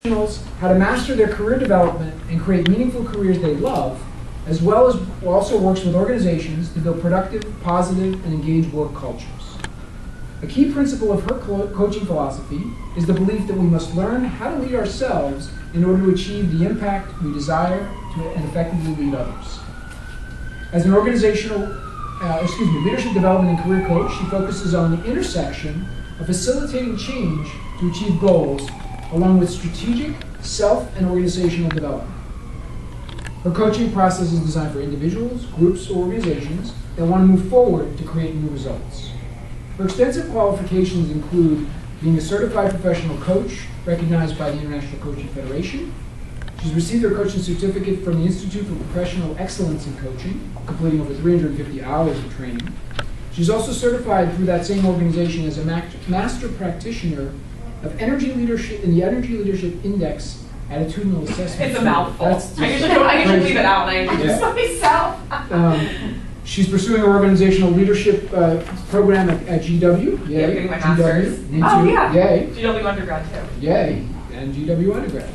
professionals how to master their career development and create meaningful careers they love, as well as also works with organizations to build productive, positive, and engaged work cultures. A key principle of her coaching philosophy is the belief that we must learn how to lead ourselves in order to achieve the impact we desire and effectively lead others. As an organizational leadership development and career coach, she focuses on the intersection of facilitating change to achieve goals, along with strategic, self, and organizational development. Her coaching process is designed for individuals, groups, or organizations that want to move forward to create new results. Her extensive qualifications include being a certified professional coach recognized by the International Coaching Federation. She's received her coaching certificate from the Institute for Professional Excellence in Coaching, completing over 350 hours of training. She's also certified through that same organization as a master practitioner of energy leadership in the Energy Leadership Index Attitudinal Assessment. It's a mouthful. I usually leave it out and I introduce myself. She's pursuing her organizational leadership program at GW. Yay. Yeah, getting my master's. Yeah. Yay. GW undergrad too. Yay. And GW undergrad.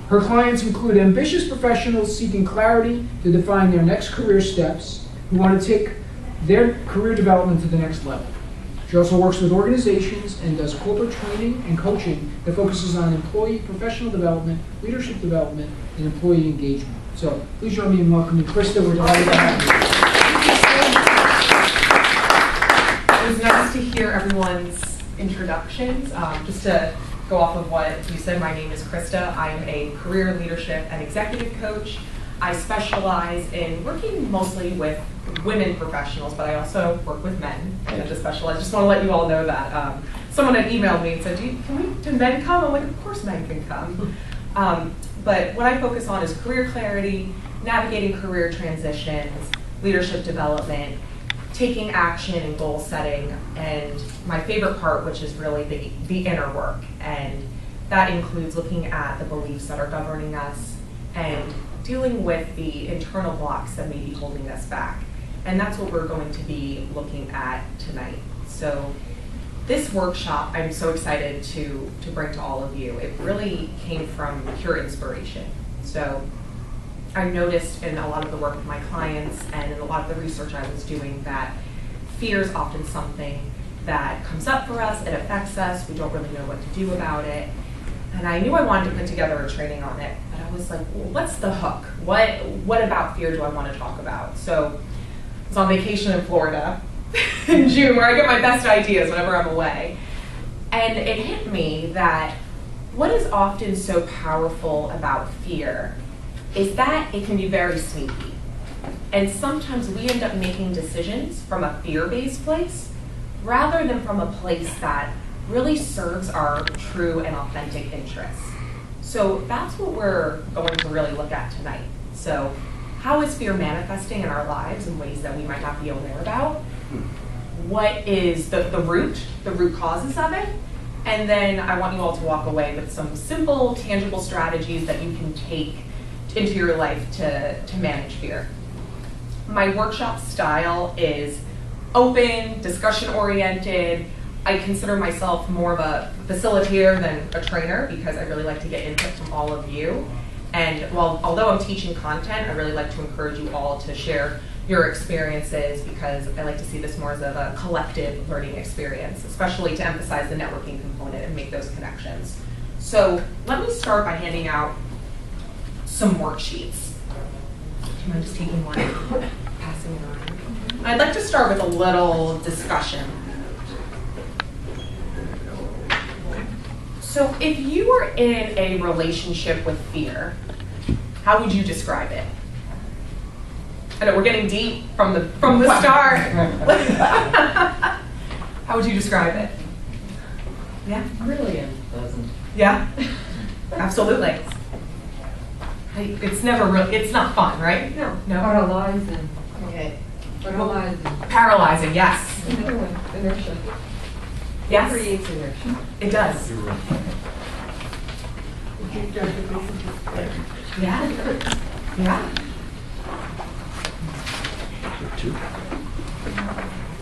Her clients include ambitious professionals seeking clarity to define their next career steps, who want to take their career development to the next level. She also works with organizations and does corporate training and coaching that focuses on employee professional development, leadership development, and employee engagement. So please join me in welcoming Christa. We're delighted to have you. It was nice to hear everyone's introductions. Just to go off of what you said, my name is Christa. I'm a career leadership and executive coach. I specialize in working mostly with women professionals, but I also work with men. I just specialize. Just want to let you all know that. Someone had emailed me and said, can men come? I'm like, of course men can come. But what I focus on is career clarity, navigating career transitions, leadership development, taking action and goal setting, and my favorite part, which is really the inner work. And that includes looking at the beliefs that are governing us and dealing with the internal blocks that may be holding us back. And that's what we're going to be looking at tonight. So this workshop, I'm so excited to bring to all of you. It really came from pure inspiration. So I noticed in a lot of the work with my clients and in a lot of the research I was doing that fear is often something that comes up for us, it affects us, we don't really know what to do about it. And I knew I wanted to put together a training on it, but I was like, well, what's the hook? What about fear do I want to talk about? So I was on vacation in Florida in June, where I get my best ideas whenever I'm away. And it hit me that what is often so powerful about fear is that it can be very sneaky. And sometimes we end up making decisions from a fear-based place rather than from a place that really serves our true and authentic interests. So that's what we're going to really look at tonight. So how is fear manifesting in our lives in ways that we might not be aware about? What is the root causes of it? And then I want you all to walk away with some simple, tangible strategies that you can take into your life to manage fear. My workshop style is open, discussion-oriented. I consider myself more of a facilitator than a trainer because I really like to get input from all of you. And although I'm teaching content, I really like to encourage you all to share your experiences because I like to see this more as a collective learning experience, especially to emphasize the networking component and make those connections. So let me start by handing out some worksheets. Do you mind just taking one and passing it on? I'd like to start with a little discussion. So if you were in a relationship with fear, how would you describe it? I know we're getting deep from the start. How would you describe it? Yeah? Really unpleasant. Yeah? Absolutely. It's never real. It's not fun, right? No. Paralyzing. Okay. Paralyzing. Paralyzing, yes. Inertia. Yes. It creates inertia. It does. Yeah. Yeah. Two.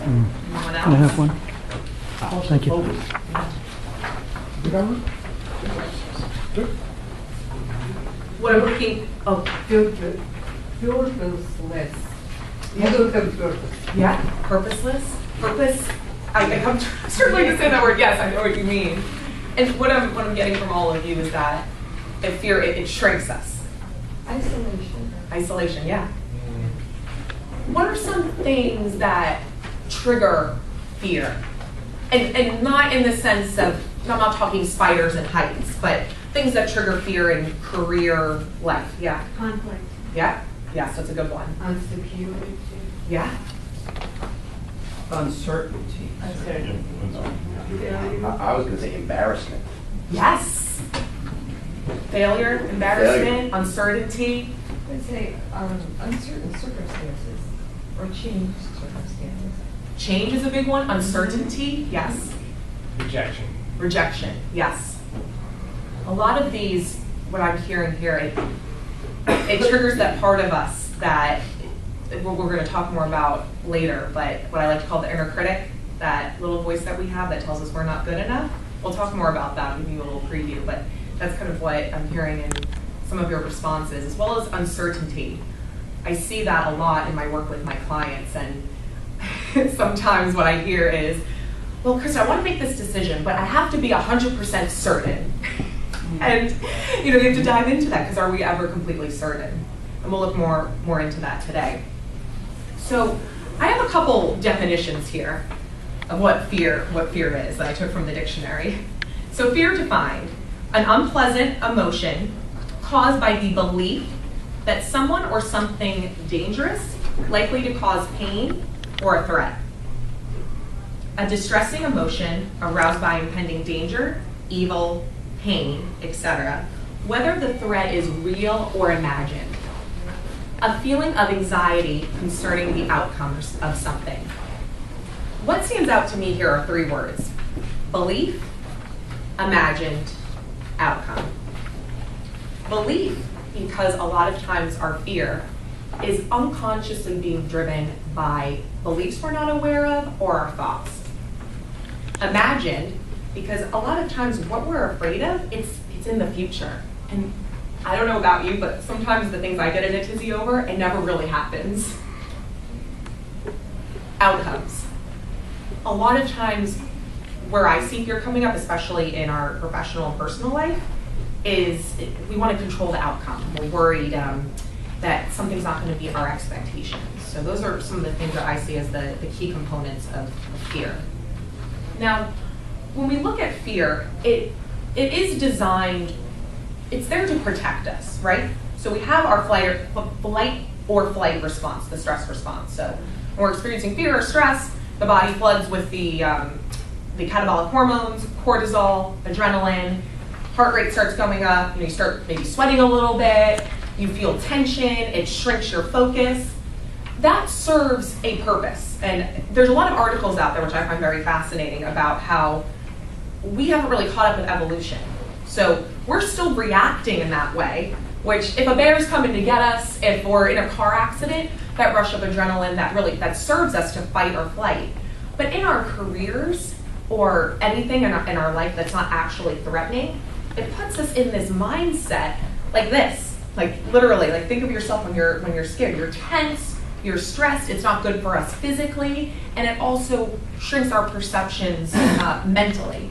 Anyone else? Can I have one? Thank you. You got one? Good. what I'm looking, oh, Purposeless. You look at purpose. yeah, purposeless, purpose. I'm struggling to say that word. Yes, I know what you mean. And what I'm getting from all of you is that if fear, it shrinks us. Isolation. Isolation, yeah. What are some things that trigger fear? And not in the sense of, I'm not talking spiders and heights, but things that trigger fear in career life. Yeah. Conflict. Yeah. Yes, that's a good one. Insecurity. Yeah. Uncertainty. Uncertainty. I was going to say embarrassment. Yes. Failure, embarrassment, uncertainty. Let's say uncertain circumstances or changed circumstances. Change is a big one. Uncertainty, yes. Rejection. Rejection, yes. A lot of these, what I'm hearing here, it triggers that part of us that we're going to talk more about later, but what I like to call the inner critic, that little voice that we have that tells us we're not good enough. We'll talk more about that, give you a little preview, but that's kind of what I'm hearing in some of your responses, as well as uncertainty. I see that a lot in my work with my clients, and sometimes what I hear is, well, Christa, I want to make this decision, but I have to be 100% certain. And you have to dive into that, because are we ever completely certain? And we'll look more into that today. So I have a couple definitions here of what fear is that I took from the dictionary. So fear defined, an unpleasant emotion caused by the belief that someone or something dangerous, likely to cause pain or a threat. A distressing emotion aroused by impending danger, evil, pain, etc., whether the threat is real or imagined. A feeling of anxiety concerning the outcomes of something. What stands out to me here are three words: belief, imagined, outcome. Belief, because a lot of times our fear is unconsciously being driven by beliefs we're not aware of or our thoughts. Imagined, because a lot of times what we're afraid of, it's in the future. And I don't know about you, but sometimes the things I get in a tizzy over, it never really happens. Outcomes. A lot of times where I see fear coming up, especially in our professional and personal life, is we want to control the outcome. We're worried that something's not going to meet our expectations. So those are some of the things that I see as the key components of fear. Now, when we look at fear, it is designed, it's there to protect us, right? So we have our flight or flight response, the stress response. So when we're experiencing fear or stress, the body floods with the catabolic hormones, cortisol, adrenaline, heart rate starts going up, you start maybe sweating a little bit, you feel tension, it shrinks your focus. That serves a purpose. And there's a lot of articles out there which I find very fascinating about how we haven't really caught up with evolution. So we're still reacting in that way, which if a bear's coming to get us, if we're in a car accident, that rush of adrenaline, that serves us to fight or flight. But in our careers or anything in our life that's not actually threatening, it puts us in this mindset like this, like literally, like think of yourself when you're scared. You're tense, you're stressed, it's not good for us physically, and it also shrinks our perceptions mentally.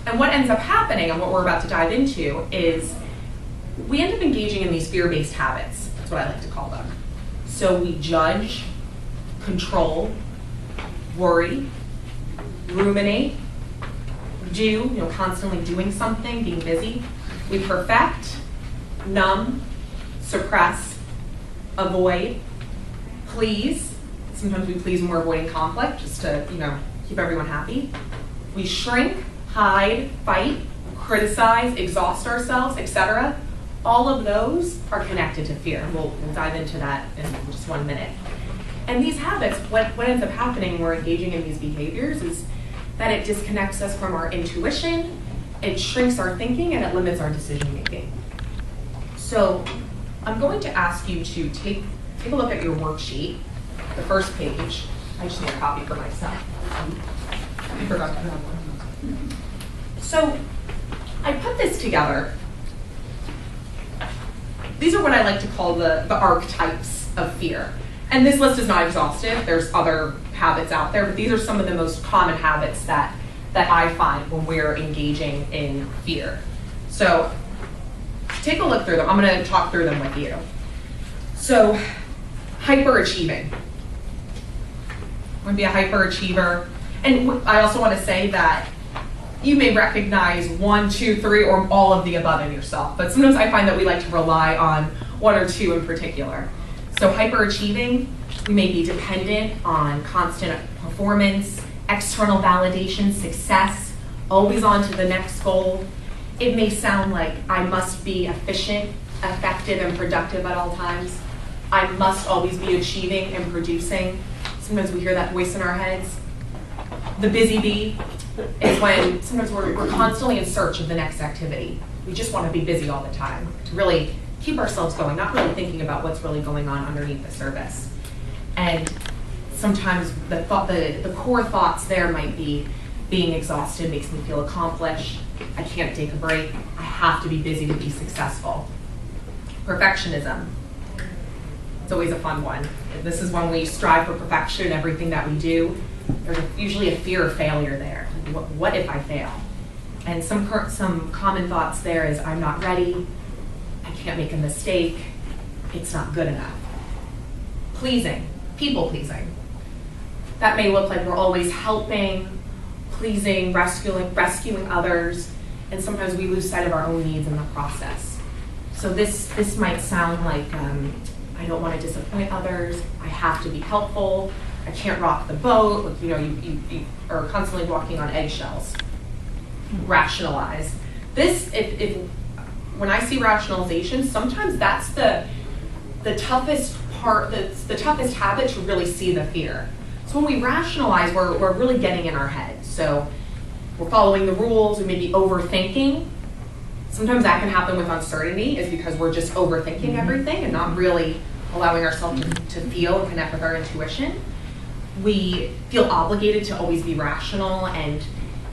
And what ends up happening, and what we're about to dive into, is we end up engaging in these fear-based habits. That's what I like to call them. So we judge, control, worry, ruminate, constantly doing something, being busy. We perfect, numb, suppress, avoid, please. Sometimes we please when we're avoiding conflict, just to keep everyone happy. We shrink, hide, fight, criticize, exhaust ourselves, etc. All of those are connected to fear. We'll dive into that in just 1 minute. And these habits, what ends up happening when we're engaging in these behaviors is that it disconnects us from our intuition, it shrinks our thinking, and it limits our decision making. So I'm going to ask you to take a look at your worksheet, the first page. I just need a copy for myself. I forgot to have one. So I put this together these are what I like to call the archetypes of fear. And this list is not exhaustive. There's other habits out there, but these are some of the most common habits that I find when we're engaging in fear. So take a look through them. I'm going to talk through them with you. So hyperachieving. I'm going to be a hyperachiever. And I also want to say that you may recognize 1, 2, 3, or all of the above in yourself, but sometimes I find that we like to rely on 1 or 2 in particular. So hyperachieving, we may be dependent on constant performance, external validation, success, always on to the next goal. It may sound like I must be efficient, effective, and productive at all times. I must always be achieving and producing. Sometimes we hear that voice in our heads. The busy bee is when sometimes we're constantly in search of the next activity. We just want to be busy all the time to really keep ourselves going, not really thinking about what's really going on underneath the surface. And sometimes the core thoughts there might be being exhausted makes me feel accomplished. I can't take a break. I have to be busy to be successful. Perfectionism. It's always a fun one. This is when we strive for perfection in everything that we do. There's usually a fear of failure there. What if I fail? And some common thoughts there is I'm not ready. I can't make a mistake. It's not good enough. Pleasing. People pleasing. That may look like we're always helping, pleasing, rescuing others, and sometimes we lose sight of our own needs in the process. So this might sound like I don't want to disappoint others. I have to be helpful. I can't rock the boat. Like, you are constantly walking on eggshells. Rationalize. This, if when I see rationalization, sometimes that's the toughest part. The toughest habit to really see the fear. So when we rationalize, we're really getting in our head. So we're following the rules. We may be overthinking. Sometimes that can happen with uncertainty, is because we're just overthinking everything and not really allowing ourselves to feel and connect with our intuition. We feel obligated to always be rational and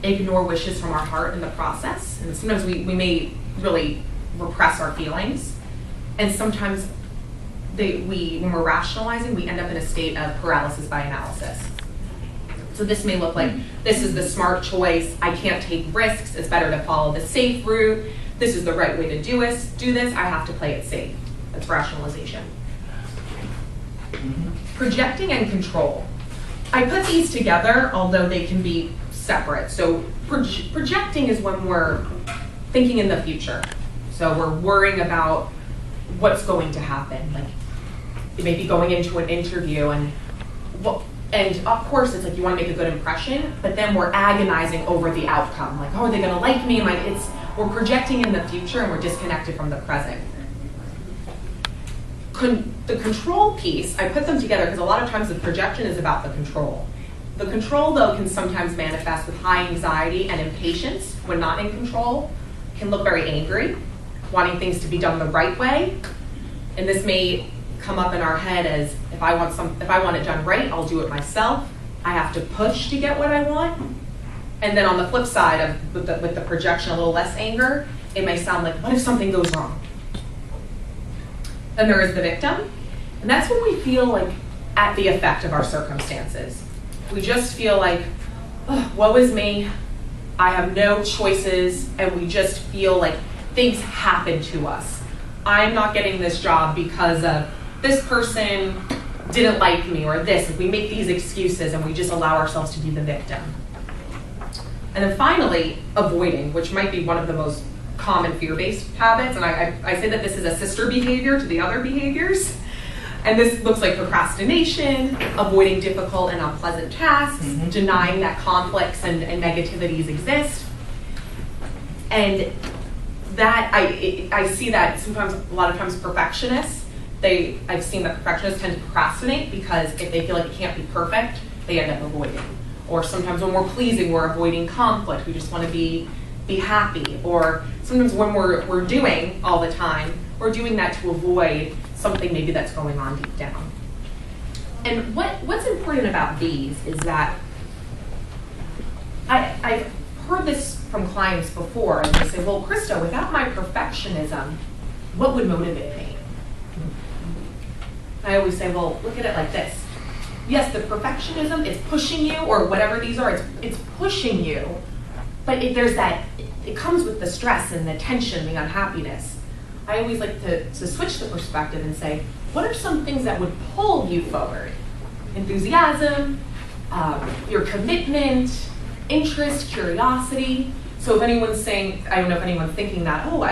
ignore wishes from our heart in the process. And sometimes we may really repress our feelings. And sometimes when we're rationalizing, we end up in a state of paralysis by analysis. So this may look like, this is the smart choice. I can't take risks. It's better to follow the safe route. This is the right way to do this. I have to play it safe. That's rationalization. Projecting and control. I put these together, although they can be separate. So projecting is when we're thinking in the future. So we're worrying about what's going to happen. Like, you may be going into an interview and of course it's like you want to make a good impression, but then we're agonizing over the outcome. Like, oh, are they going to like me? We're projecting in the future and we're disconnected from the present. The control piece, I put them together because a lot of times the projection is about the control. The control, though, can sometimes manifest with high anxiety and impatience when not in control. Can look very angry, wanting things to be done the right way. And this may come up in our head as, if I want it done right, I'll do it myself. I have to push to get what I want. And then on the flip side with the projection, a little less anger, it may sound like, what if something goes wrong? Then there is the victim. And that's when we feel like at the effect of our circumstances. We just feel like, oh, woe is me. I have no choices. And we just feel like things happen to us. I'm not getting this job because of this person didn't like me or this. We make these excuses and we just allow ourselves to be the victim. And then finally, avoiding, which might be one of the most common fear-based habits. And I say that this is a sister behavior to the other behaviors. And this looks like procrastination, avoiding difficult and unpleasant tasks, denying that conflicts and negativities exist. And that, I see that sometimes, a lot of times perfectionists, I've seen that perfectionists tend to procrastinate because if they feel like it can't be perfect, they end up avoiding. Or sometimes when we're pleasing, we're avoiding conflict. We just want to be happy. Or sometimes when we're doing all the time, we're doing that to avoid something maybe that's going on deep down. And what's important about these is that I've heard this from clients before, and they say, well, Christa, without my perfectionism, what would motivate me? I always say, well, look at it like this. Yes, the perfectionism is pushing you, or whatever these are, it's pushing you, but it comes with the stress and the tension, the unhappiness. I always like to switch the perspective and say, what are some things that would pull you forward? Enthusiasm, your commitment, interest, curiosity. So if anyone's saying, I don't know if anyone's thinking that, oh,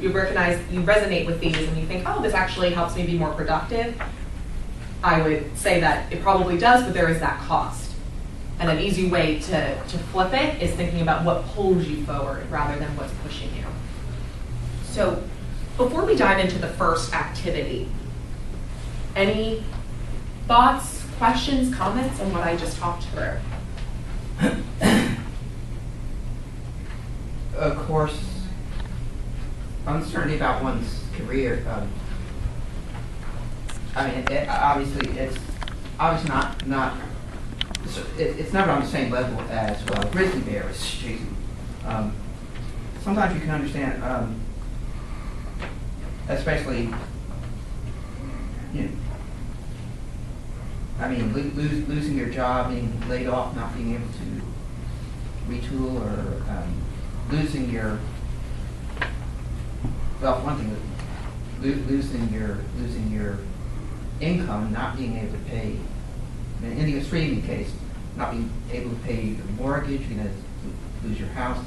you recognize, you resonate with these and you think, oh, this actually helps me be more productive, I would say that it probably does, but there is that cost. And an easy way to flip it is thinking about what pulls you forward rather than what's pushing you. So before we dive into the first activity, any thoughts, questions, comments on what I just talked through? Of course, uncertainty about one's career. Obviously, it's not. It's never on the same level as grizzly bear is chasing. Sometimes you can understand, especially, losing your job, being laid off, not being able to retool, or losing your, well, one thing, losing your income, not being able to pay, in the extreme case, not being able to pay your mortgage, you're going to lose your house.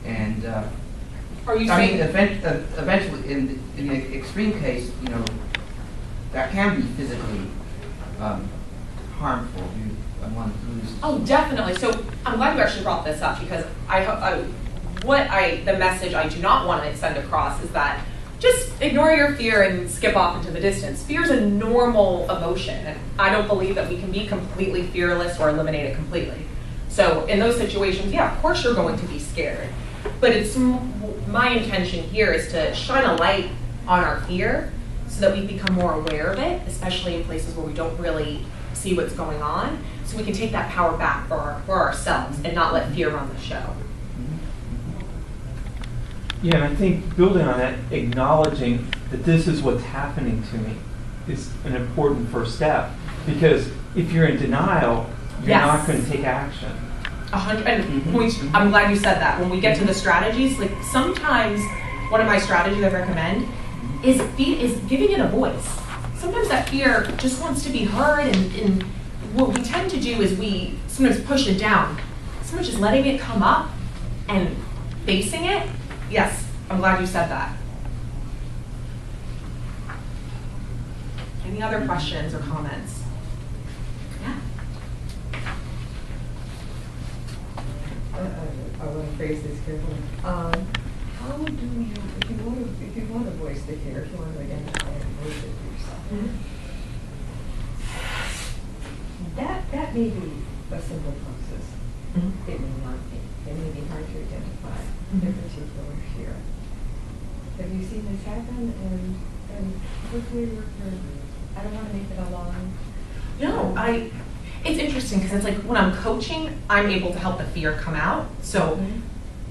And Are you saying eventually, in the extreme case, that can be physically harmful. One loses. Oh, definitely. So I'm glad you actually brought this up, because the message I do not want to send across is that just ignore your fear and skip off into the distance. Fear is a normal emotion, and I don't believe that we can be completely fearless or eliminate it completely. So in those situations, yeah, of course you're going to be scared. But it's my intention here is to shine a light on our fear so that we become more aware of it, especially in places where we don't really see what's going on, so we can take that power back for ourselves and not let fear run the show. Yeah, and I think building on that, acknowledging that this is what's happening to me is an important first step. Because if you're in denial, you're not going to take action. 100, and points, I'm glad you said that. When we get to the strategies, like sometimes one of my strategies I recommend is giving it a voice. Sometimes that fear just wants to be heard, and what we tend to do is we sometimes push it down. Sometimes just letting it come up and facing it. Yes, I'm glad you said that. Any other questions or comments? Yeah. I want to phrase this carefully. How do you, if you want to voice the fear, if you want to identify and voice it for yourself, that may be a simple process. It may not be. It may be hard to identify their particular fear. Have you seen this happen? And quickly, I don't want to make it a long. No, it's interesting because it's like when I'm coaching, I'm able to help the fear come out. So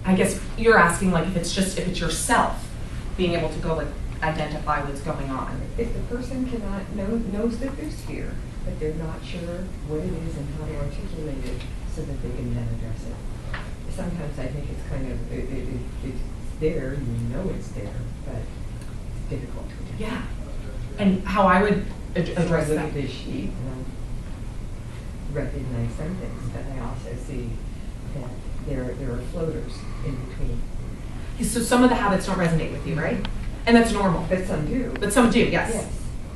I guess you're asking like if it's yourself being able to go like identify what's going on. If the person knows that there's fear, but they're not sure what it is and how to articulate it so that they can then address it. Sometimes I think it's kind of, it's there, it's there, but it's difficult to identify. Yeah. And how I would address So I look that. at this sheet and I recognize some things, but I also see that there are floaters in between. So some of the habits don't resonate with you, right? And that's normal. But some do. But some do, yes.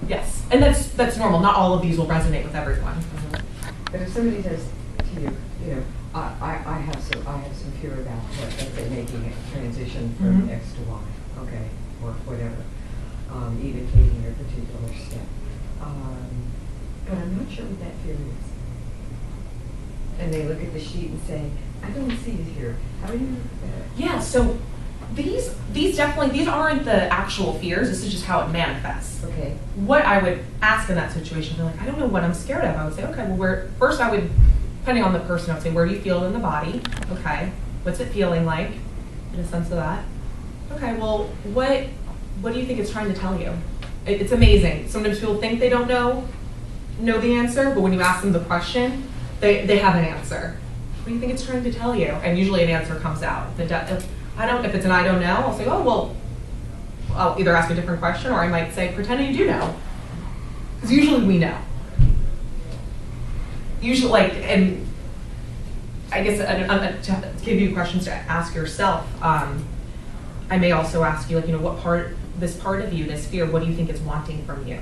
Yes. And that's normal. Not all of these will resonate with everyone. But if somebody says to you, I have some fear about, let's say, making a transition from X to Y, okay, or whatever, even taking a particular step. But I'm not sure what that fear is. And they look at the sheet and say, I don't see it here. How do you? Yeah. So these aren't the actual fears. This is just how it manifests. Okay. What I would ask in that situation, they're like, I don't know what I'm scared of. I would say, okay, well, first I would, depending on the person, I would say, where do you feel it in the body? Okay. What's it feeling like? Get a sense of that. Okay. Well, what what do you think it's trying to tell you? It's amazing. Sometimes people think they don't know the answer, but when you ask them the question, they have an answer. What do you think it's trying to tell you? And usually an answer comes out. If it's an I don't know, I'll say, oh, well, I'll either ask a different question, or I might say, pretend you do know. Because usually we know. Usually, and I guess to give you questions to ask yourself, I may also ask you, what part, this part of you, this fear, what do you think it's wanting from you?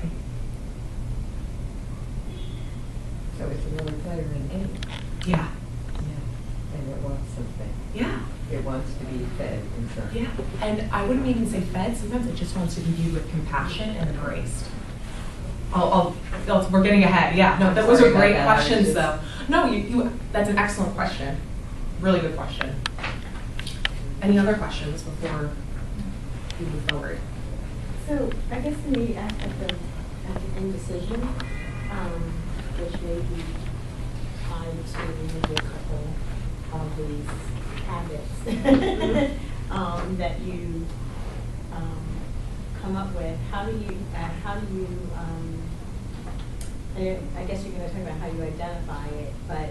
So it's a really flattering game. Yeah. Yeah. And it wants something. Yeah. It wants to be fed inside. Yeah. And I wouldn't even say fed. Sometimes it just wants to be viewed with compassion and embraced. We're getting ahead. Yeah. No, those are great questions, though. No, that's an excellent question. Really good question. Any other questions before we move forward? So I guess in the aspect of indecision, which may be tied to maybe a couple of these habits that you come up with, how do you I guess you're going to talk about how you identify it, but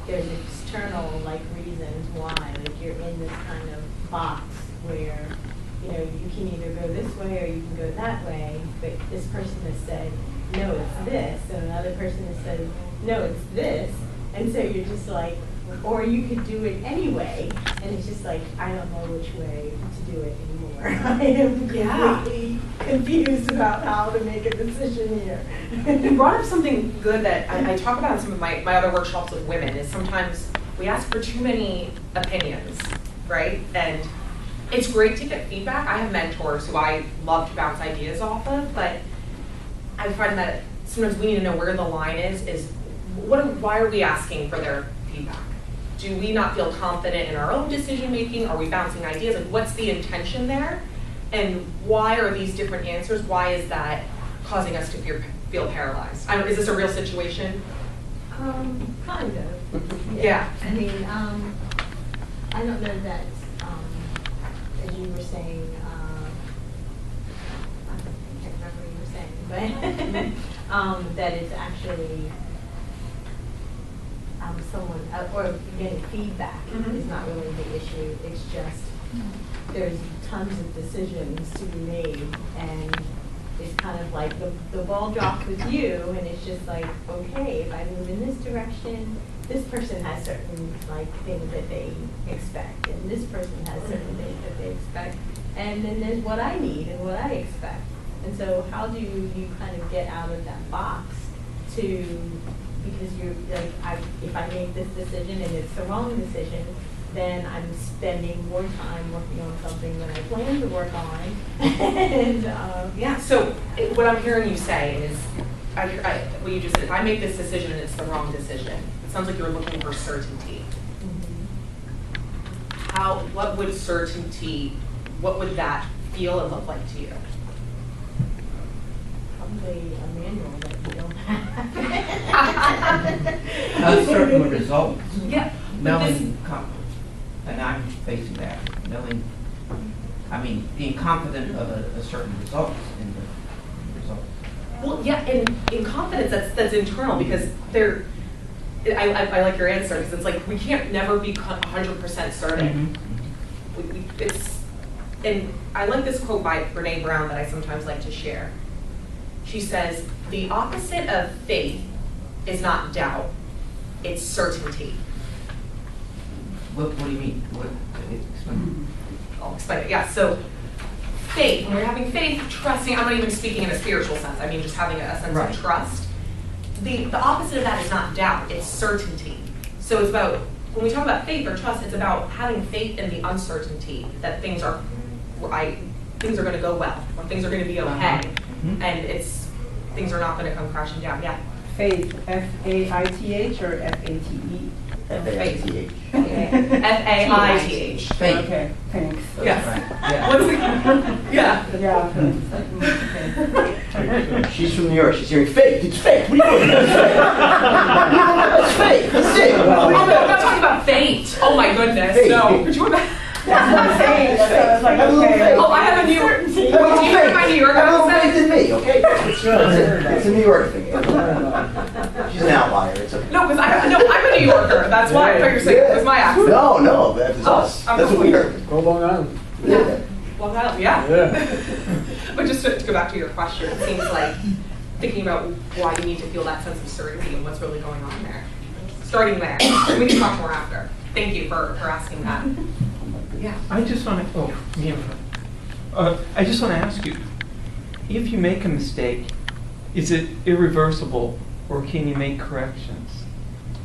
there's external reasons why, you're in this kind of box where you can either go this way or you can go that way, but this person has said no, it's this, and another person has said no, it's this, and so you're just or you could do it anyway, and it's just I don't know which way to do it anymore. I am completely confused about how to make a decision here. You brought up something good that I talk about in some of my other workshops with women, is sometimes we ask for too many opinions, right? And it's great to get feedback. I have mentors who I love to bounce ideas off of, but I find that sometimes we need to know where the line is why are we asking for their feedback? Do we not feel confident in our own decision making? Are we bouncing ideas? What's the intention there? And why are these different answers? Why is that causing us to feel paralyzed? Is this a real situation? Kind of. Yeah. I mean, I don't know that, as you were saying, I can't remember what you were saying, but that it's actually someone, or getting feedback is not really the issue. It's just there's tons of decisions to be made, and it's kind of the ball drops with you, and it's just okay, if I move in this direction, this person has certain things that they expect, and this person has certain things that they expect, and then there's what I need and what I expect. And so how do you kind of get out of that box because you're if I make this decision and it's the wrong decision, then I'm spending more time working on something that I plan to work on. And yeah. So what I'm hearing you say is, what you just said. If I make this decision and it's the wrong decision, it sounds like you're looking for certainty. Mm-hmm. What would certainty? What would that feel and look like to you? Probably a manual that you don't have. Certain results. Yeah. Knowing, and I'm facing that, being confident of a certain result in the result. Well, yeah, and in confidence, that's internal, because I like your answer, because it's we can't never be 100% certain. And I like this quote by Brene Brown that I sometimes like to share. She says, the opposite of faith is not doubt, it's certainty. What do you mean? I'll explain it. Yeah, so faith, when we're having faith, trusting, I'm not even speaking in a spiritual sense, I mean just having a sense of trust. The opposite of that is not doubt, it's certainty. So it's about, when we talk about faith or trust, it's about having faith in the uncertainty that things are going to go well, or things are going to be okay, and things are not going to come crashing down. Yeah. Faith, F-A-I-T-H or F-A-T-E? F-A-I-T-H. F-A-I-T-H. Faith. Okay, thanks. Yes. Right. Yeah. Yeah. Yeah. She's from New York. She's hearing fake. It's fake. What are you doing? That's fake. That's it. Oh, no, I'm not talking about fate. Oh my goodness. Fate. No. Could you imagine? That's what I'm saying. So I was like, okay. Oh, I It's a New York thing. She's an outlier. It's okay. No, because I'm a New Yorker. That's why I thought you were saying it was my accent. No, that is us. I'm That's what we heard. Go Long Island. Yeah. Well, that, yeah. Yeah. But just to go back to your question, it seems like thinking about why you need to feel that sense of certainty and what's really going on there. Starting there. We can talk more after. Thank you for asking that. Yeah. I just want to, I just want to ask you, if you make a mistake, is it irreversible or can you make corrections?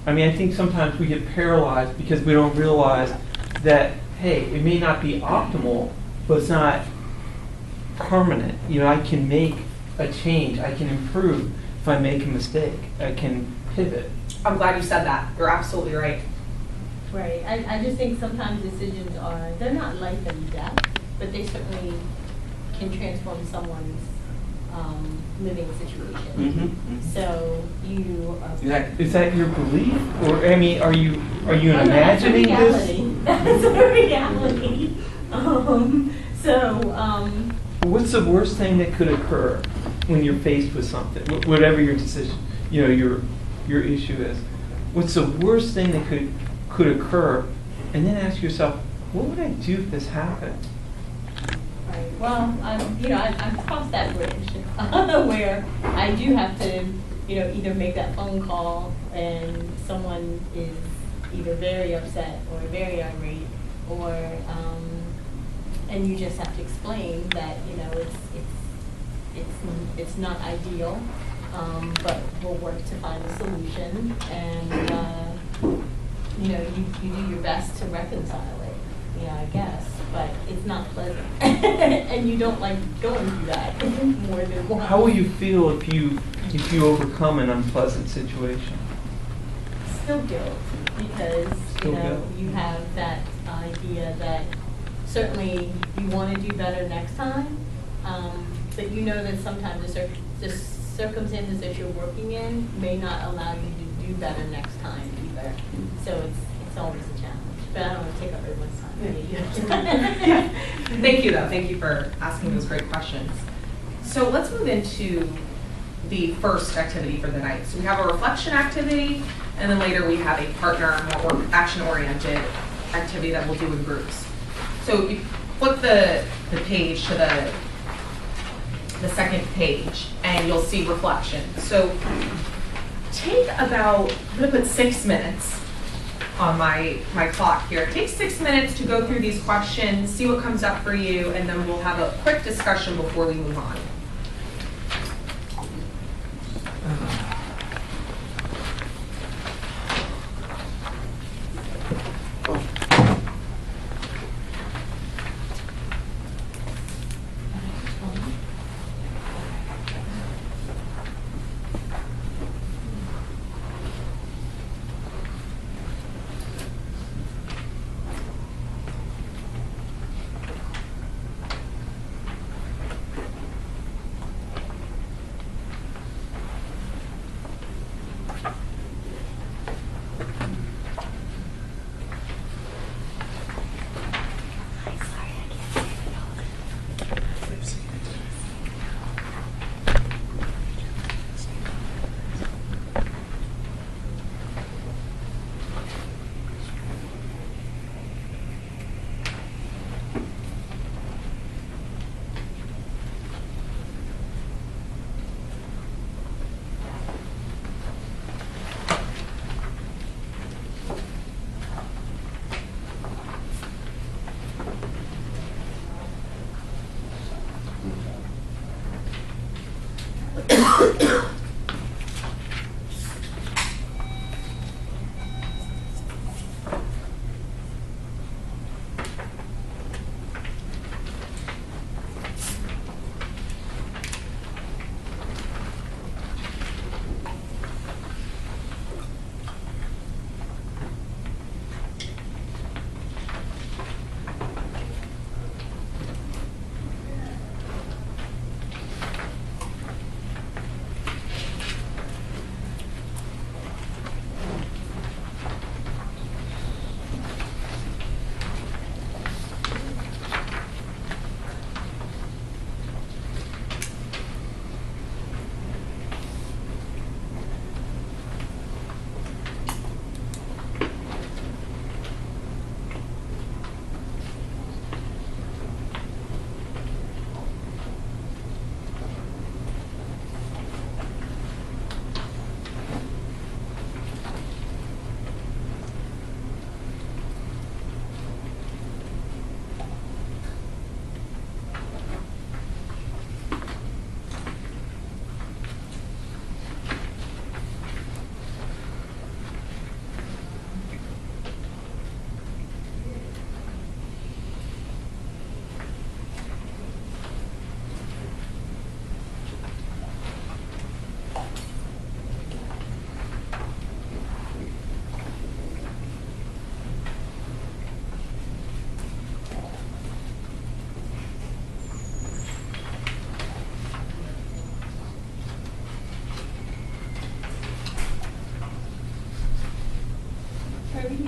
I mean, I think sometimes we get paralyzed because we don't realize that, hey, it may not be optimal, but it's not permanent. You know, I can make a change. I can improve if I make a mistake. I can pivot. I'm glad you said that. You're absolutely right. Right. I just think sometimes decisions they're not life and death, but they certainly can transform someone's living situation. So you. Is that your belief, or I mean, are you imagining this? That's a reality. What's the worst thing that could occur when you're faced with something, whatever your decision, your issue is? What's the worst thing that could occur? And then ask yourself, what would I do if this happened? Right. Well, I've crossed that bridge where I do have to, either make that phone call and someone is either very upset or very irate, or and you just have to explain that it's not ideal, but we'll work to find a solution, and you do your best to reconcile it. I guess, but it's not pleasant, and you don't like going through that more than once. How will you feel if you overcome an unpleasant situation? Still guilt, because you have that idea that certainly you want to do better next time, but that sometimes the circumstances that you're working in may not allow you to do better next time either. So it's always a challenge. But I don't want to take up everyone's time. Thank you, though. Thank you for asking those great questions. So let's move into the first activity for the night. So we have a reflection activity, and then later we have a partner, more action-oriented activity that we'll do in groups. So you flip the page to the second page, and you'll see reflection. So take about, I'm going to put 6 minutes on my clock here. Take 6 minutes to go through these questions, see what comes up for you, and then we'll have a quick discussion before we move on.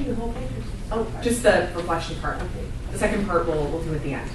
do the whole page? Oh, just the reflection part. The second part we'll do at the end.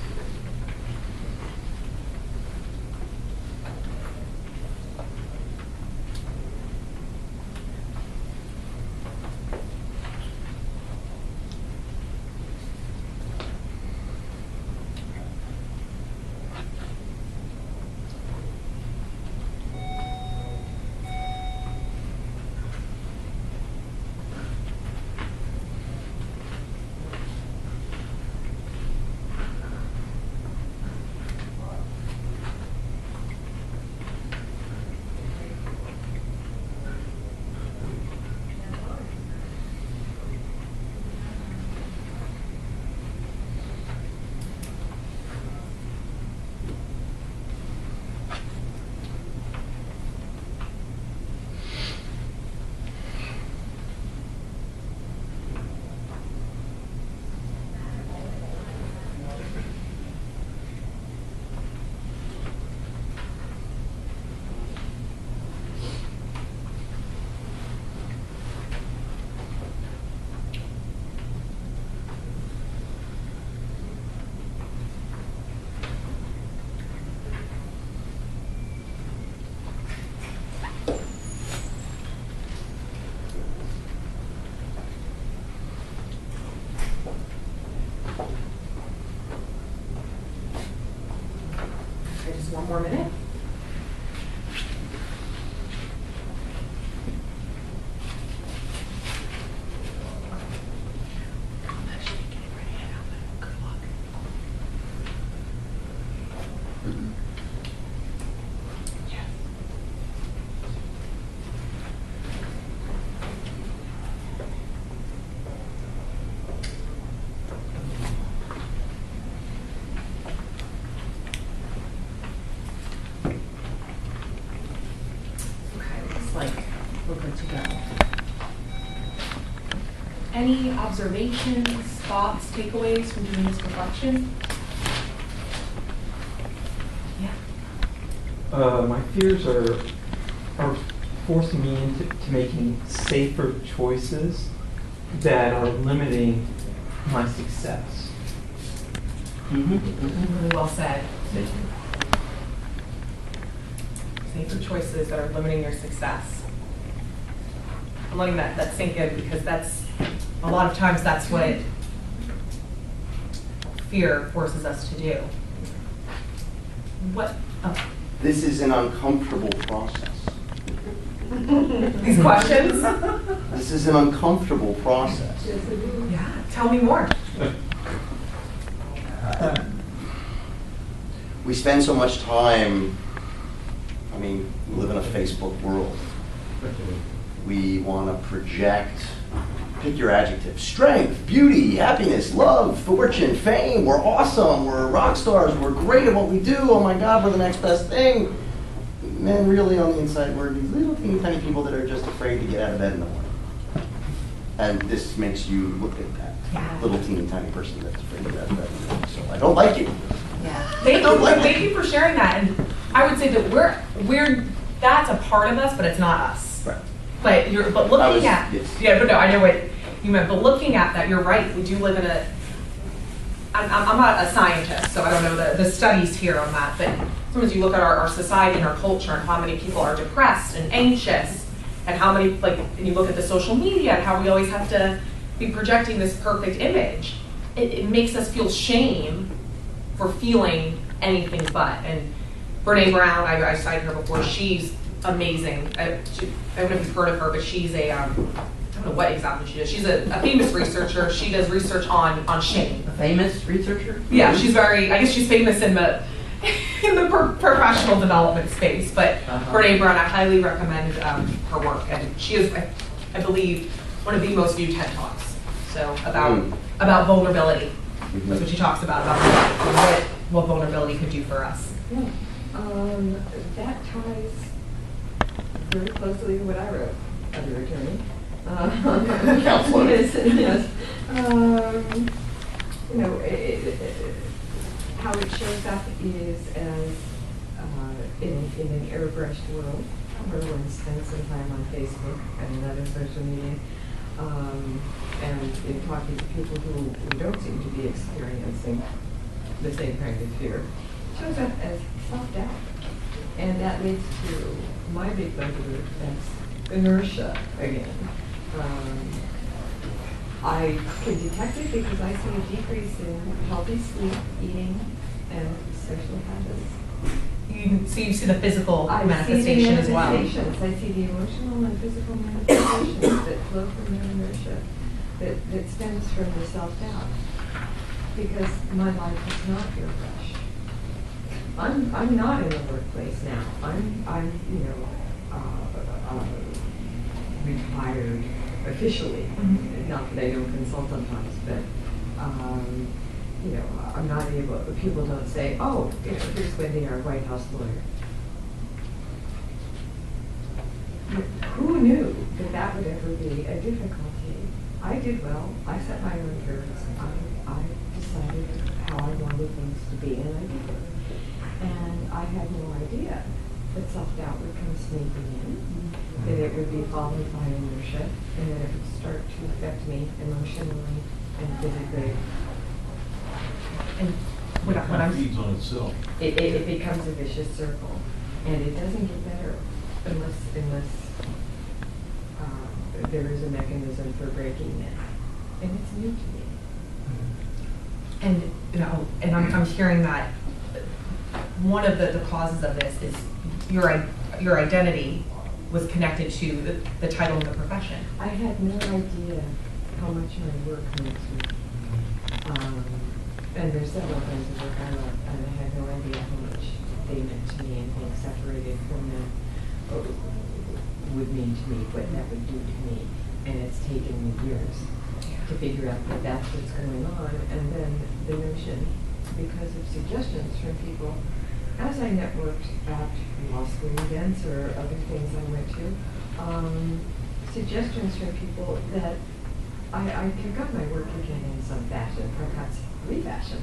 Just one more minute. We're good to go. Any observations, thoughts, takeaways from doing this reflection? Yeah. My fears are forcing me into making safer choices that are limiting my success. Really well said. Safer choices that are limiting your success. I'm letting that sink in because that's a lot of times that's what fear forces us to do. What? Oh. This is an uncomfortable process. These questions? This is an uncomfortable process. Yeah, tell me more. We spend so much time, I mean, we live in a Facebook world. We want to project, pick your adjective, strength, beauty, happiness, love, fortune, fame. We're awesome. We're rock stars. We're great at what we do. Oh my God, we're the next best thing. And really on the inside, we're these little teeny tiny people that are just afraid to get out of bed in the morning. And this makes you look at that little teeny tiny person that's afraid to get out of bed in the morning. So I don't like you. Yeah. Thank you for sharing that. And I would say that we're that's a part of us, but it's not us. Right. But looking at yes. yeah, but no, I know what you meant. But looking at that, you're right. We do live in a. I'm not a scientist, so I don't know the studies here on that. But sometimes you look at our society and our culture and how many people are depressed and anxious, and how many and you look at the social media and how we always have to be projecting this perfect image. It makes us feel shame for feeling anything but. And Brene Brown, I cited her before. She's amazing. I don't know if you've heard of her, but she's a, I don't know what exactly she does. She's a famous researcher. She does research on shame. A famous researcher? Yeah, she's I guess she's famous in the professional development space. But Brene Brown, I highly recommend her work. And she is, I believe, one of the most viewed TED Talks. So about vulnerability. That's what she talks about what vulnerability could do for us. Yeah. That ties very closely to what I wrote as a attorney. Counselor. Yes. You know, how it shows up is as in an airbrushed world, where one spends some time on Facebook and other social media. And in talking to people who don't seem to be experiencing the same kind of fear, it shows up as self-doubt. And that leads to my big bugaboo, that's inertia again. I can detect it because I see a decrease in healthy sleep, eating, and sexual habits. So you see the physical I manifestation as well. I see the emotional and physical manifestations that flow from the inertia, that stems from the self-doubt. Because my life is not your rush. I'm not in the workplace now. I'm retired officially. Mm-hmm. Not that I don't consult sometimes, but I'm not able. People don't say, "Oh, here's Wendy, our White House lawyer." Who knew that would ever be a difficulty? I did well. I set my own terms. I decided how I wanted things to be, and I did it. And I had no idea that self-doubt would come sneaking in, that it would be followed by inertia, and that it would start to affect me emotionally and physically. And when I'm feeds on itself. It becomes a vicious circle, and it doesn't get better unless there is a mechanism for breaking it, and it's new to me. And I'm hearing that one of the causes of this is your identity was connected to the title of the profession. I had no idea how much my work makes me. And there's several kinds of work I love, and I had no idea how much they meant to me, and being separated from them would mean to me, what that would do to me. And it's taken me years to figure out that that's what's going on. And then the notion, because of suggestions from people, as I networked at law school events or other things I went to, suggestions from people that I pick up my work again in some fashion, perhaps refashion,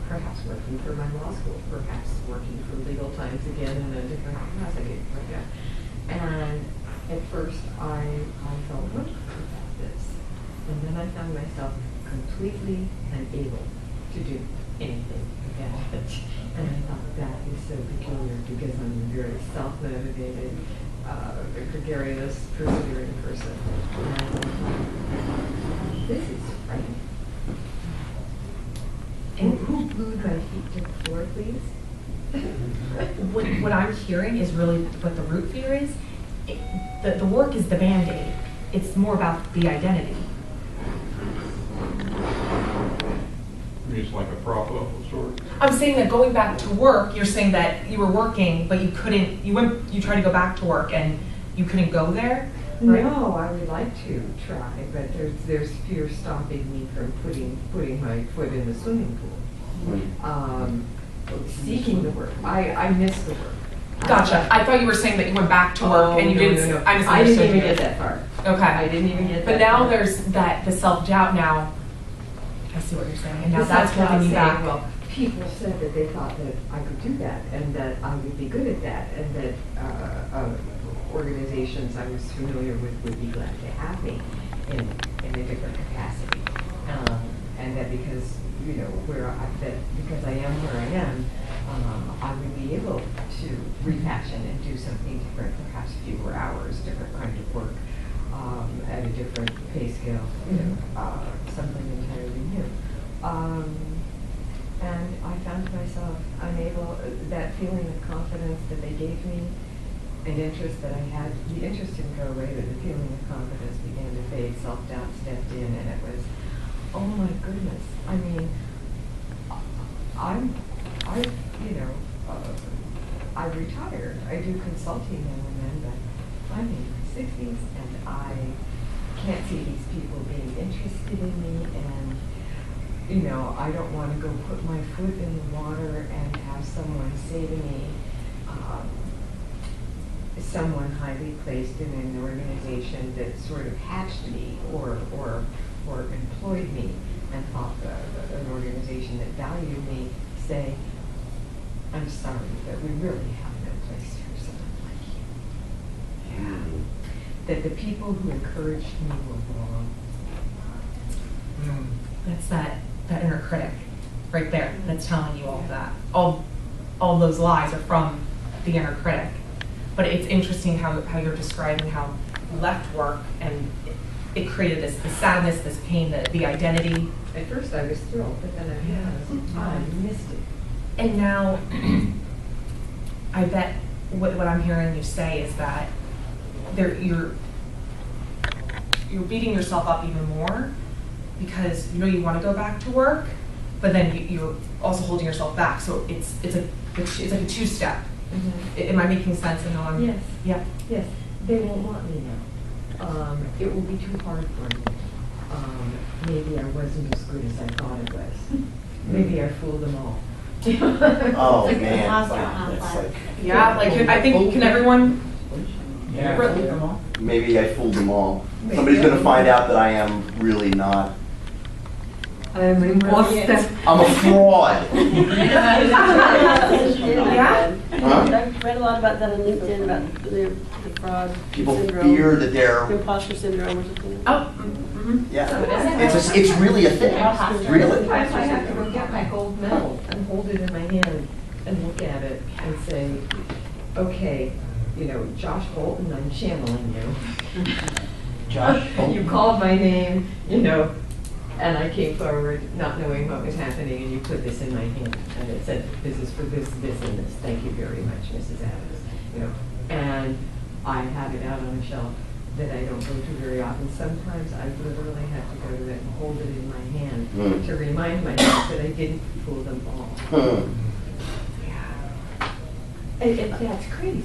perhaps working for my law school, perhaps working for Legal Times again in a different capacity. And at first I felt wonderful about this. And then I found myself completely unable to do anything about it. And I thought that is so peculiar because I'm a very self-motivated, gregarious, persevering person. And this is frightening. And who glued my feet to the floor, please? What I'm hearing is really what the root fear is. The work is the Band-Aid. It's more about the identity. It's like a prop up of sorts. I'm saying that going back to work, you're saying that you were working, but you couldn't, you tried to go back to work and you couldn't go there? Right? No, I would like to try, but there's fear stopping me from putting my foot in the swimming pool. Seeking the work. I miss the work. Gotcha. I thought you were saying that you went back to work and you didn't. No. I I didn't misunderstood even you. get that far. Okay. I didn't even get that But now far. there's the self-doubt now. I see what you're saying. And now The that's self-doubt holding you saying, back. well, people said that they thought that I could do that and that I would be good at that and that organizations I was familiar with would be glad to have me in a different capacity. And that because, because I am where I am, I would be able to refashion and do something different, perhaps fewer hours, different kind of work, at a different pay scale, something entirely new. And I found myself unable, that feeling of confidence that they gave me, an interest that I had, the interest didn't go away, but the feeling of confidence began to fade, self-doubt stepped in, and it was, oh my goodness, I mean, I retired. I do consulting now and then, but I'm in my 60s and I can't see these people being interested in me, and I don't want to go put my foot in the water and have someone say to me, someone highly placed in an organization that sort of hatched me or employed me and thought an organization that valued me say, I'm sorry, but we really have no place for someone like you. Yeah. that the people who encouraged me were wrong. That's that inner critic right there that's telling you all of that. All those lies are from the inner critic. But it's interesting how you're describing how you left work and it created this sadness, this pain, the identity. At first I was thrilled, but then I realized I missed it. And now, I bet what I'm hearing you say is that you're beating yourself up even more because you know you want to go back to work, but then you're also holding yourself back. So it's like a two-step. Mm-hmm. Am I making sense? And I'm, Yes. Yeah. Yes. They won't want me now. It will be too hard for me. Maybe I wasn't as good as I thought I was. Maybe I fooled them all. Oh, It's like man. impossible Wow, that's complex. like, Yeah. Like I think can everyone? Yeah. maybe I fooled them all. Somebody's going to find out that I am really not. I'm imposter. I'm a fraud. Yeah. Huh? I've read a lot about that on LinkedIn, about the fraud People syndrome. fear that they're. Imposter syndrome or something. Oh. Mm-hmm. Yeah. It's really a thing. Really. I have to go get my gold medal and hold it in my hand and look at it and say, okay, you know, Josh Bolton, I'm channeling you. Josh. You called my name, you know, and I came forward not knowing what was happening, and you put this in my hand, and it said, this is for this, this, and this. Thank you very much, Mrs. Adams. You know, and I have it out on a shelf that I don't go to very often. Sometimes I literally have to go to it and hold it in my hand to remind myself that I didn't fool them all. That's crazy.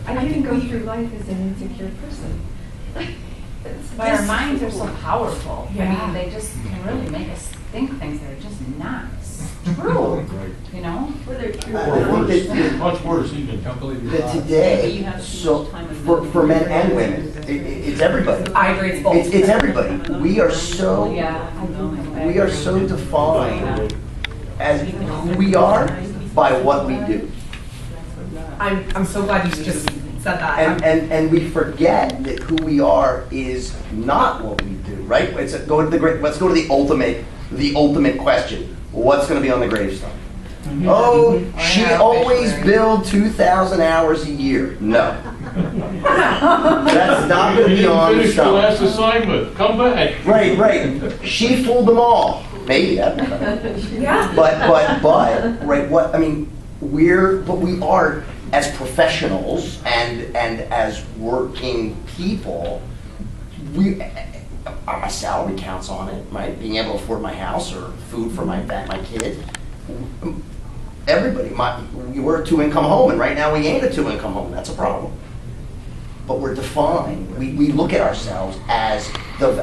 I didn't go through life as an insecure person. But our minds are so powerful. I Yeah. mean, they just can really make us think things that are just not true. Right. You know? Or worse, much worse even. Can't believe you're That lying. today, so for men and women, it's everybody. I agree. It's both. It's everybody. We are so Yeah. defined as who we are by what we do. I'm so glad you just said that. And we forget that who we are is not what we do, right? Let's go to the ultimate question. What's going to be on the gravestone? Oh, she always billed 2,000 hours a year. No. That's not going to be on the Finish the stone. last assignment. Come back. Right. She fooled them all. Maybe that'd be better. Yeah. But right, what I mean, we are as professionals and as working people, my salary counts on it, right? Being able to afford my house or food for my kid. Everybody, we're a two-income home, and right now we ain't a two-income home. That's a problem. But we're defined. We look at ourselves as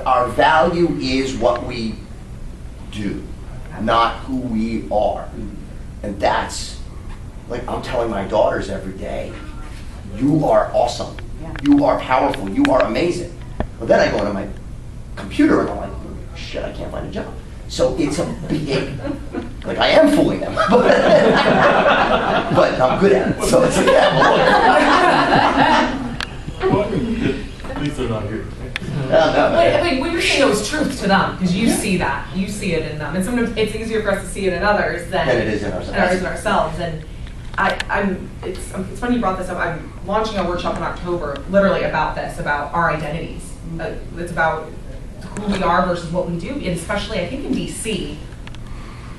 our value is what we do, not who we are. And that's, like I'm telling my daughters every day, you are awesome. Yeah. You are powerful. You are amazing. But then I go into my computer and I'm like, shit, I can't find a job. So it's a big, like I am fooling them, but I'm good at it. So it's like, Well, at least they're not here. no. Wait, what you're saying is truth to them, because you see that. You see it in them. And sometimes it's easier for us to see it in others than It is in ourselves. And it's funny you brought this up. I'm launching a workshop in October, literally about this, about our identities. It's about who we are versus what we do, and especially I think in DC,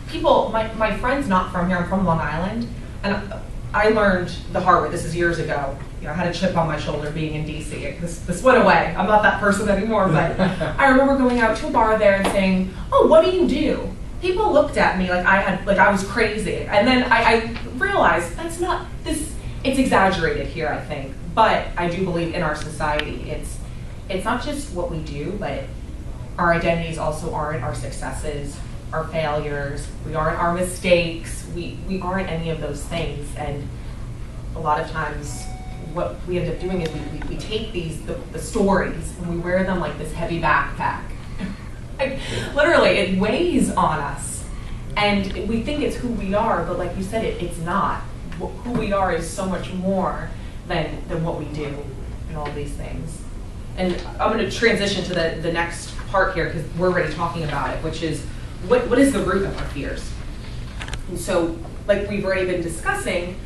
people, my friends not from here, I'm from Long Island, and I learned the hard way, this is years ago, you know, I had a chip on my shoulder being in DC. This went away, I'm not that person anymore, but I remember going out to a bar there and saying, oh, what do you do? People looked at me like I was crazy, and then I realized that's not this. It's exaggerated here, I think, but I do believe in our society, it's not just what we do, but our identities also aren't our successes, our failures. We aren't our mistakes. We aren't any of those things, and a lot of times, what we end up doing is we take the stories and we wear them like this heavy backpack. Like, literally, it weighs on us, and we think it's who we are, but like you said, it's not. Who we are is so much more than what we do. and all these things. And I'm going to transition to the next part here because we're already talking about it, which is what is the root of our fears? And so, like we've already been discussing,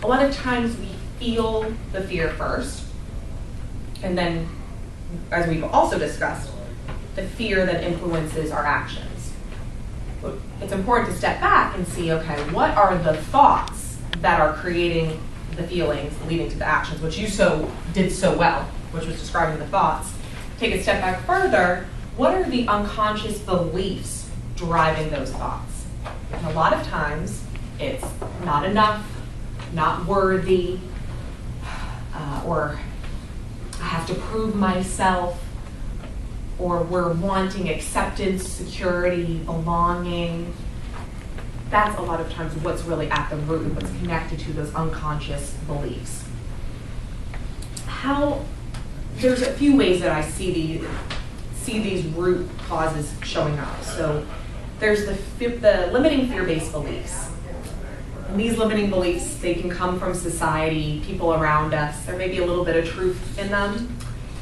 a lot of times we feel the fear first, and then, as we've also discussed, the fear that influences our actions. But it's important to step back and see, okay, what are the thoughts that are creating the feelings leading to the actions, which you did so well, which was describing the thoughts. Take a step back further, what are the unconscious beliefs driving those thoughts? And a lot of times, it's not enough, not worthy, or I have to prove myself, or we're wanting acceptance, security, belonging. That's a lot of times what's really at the root of what's connected to those unconscious beliefs. There's a few ways that I see these root causes showing up. So there's the limiting fear-based beliefs. And these limiting beliefs, they can come from society, people around us. There may be a little bit of truth in them.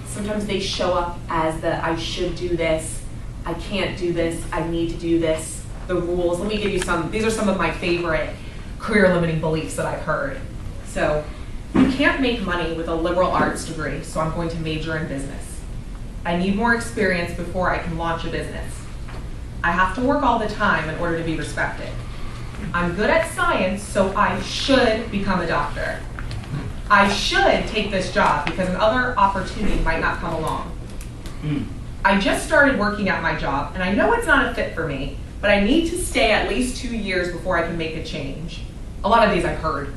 Sometimes they show up as the I should do this, I can't do this, I need to do this, the rules. Let me give you these are some of my favorite career limiting beliefs that I've heard. So, you can't make money with a liberal arts degree, so I'm going to major in business. I need more experience before I can launch a business. I have to work all the time in order to be respected. I'm good at science, so I should become a doctor. I should take this job because another opportunity might not come along. I just started working at my job, and I know it's not a fit for me, but I need to stay at least 2 years before I can make a change. A lot of these I've heard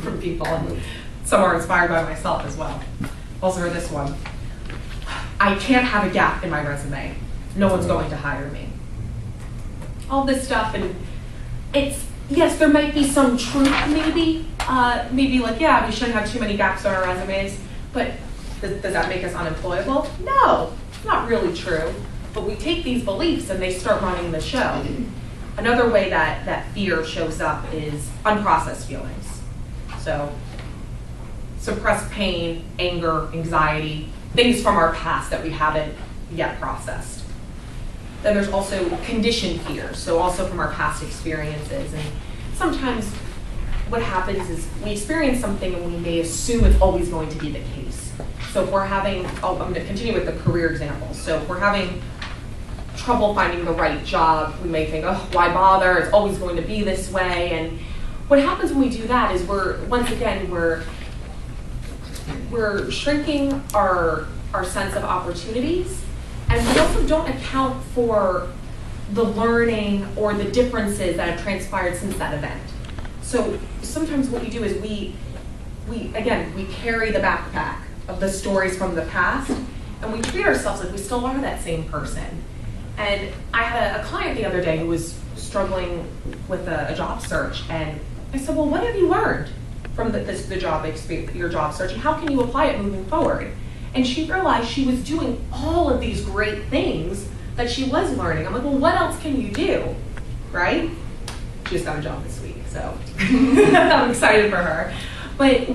from people, and some are inspired by myself as well. Also heard this one. I can't have a gap in my resume. No one's going to hire me. All this stuff, and yes, there might be some truth maybe. Maybe like, yeah, we shouldn't have too many gaps on our resumes, but does that make us unemployable? No, it's not really true. But we take these beliefs and they start running the show. Another way that fear shows up is unprocessed feelings. So suppressed pain, anger, anxiety, things from our past that we haven't yet processed. Then there's also conditioned fears, so also from our past experiences. And sometimes what happens is we experience something and we may assume it's always going to be the case. So if we're having, I'm going to continue with the career example. So if we're having trouble finding the right job, we may think, oh, why bother? It's always going to be this way. And what happens when we do that is we're shrinking our sense of opportunities, and we also don't account for the learning or the differences that have transpired since that event. So sometimes what we do is we carry the backpack of the stories from the past, and we treat ourselves like we still are that same person. And I had a client the other day who was struggling with a job search, and I said, well, what have you learned from the job experience, your job search, and how can you apply it moving forward? And she realized she was doing all of these great things that she was learning. I'm like, well, what else can you do, right? She just got a job this week, so I'm excited for her. But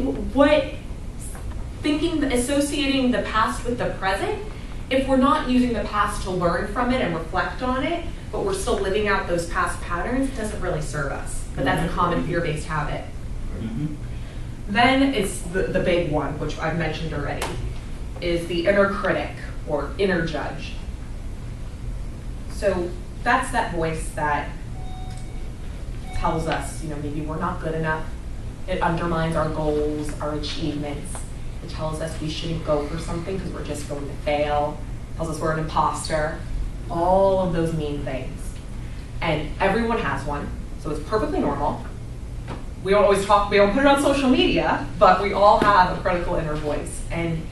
associating the past with the present, if we're not using the past to learn from it and reflect on it, but we're still living out those past patterns, it doesn't really serve us. But that's a common fear-based habit. Then it's the big one, which I've mentioned already, is the inner critic or inner judge. So that's that voice that tells us, maybe we're not good enough. It undermines our goals, our achievements. It tells us we shouldn't go for something because we're just going to fail. It tells us we're an imposter. All of those mean things. And everyone has one, so it's perfectly normal. We don't always we don't put it on social media, but we all have a critical inner voice. And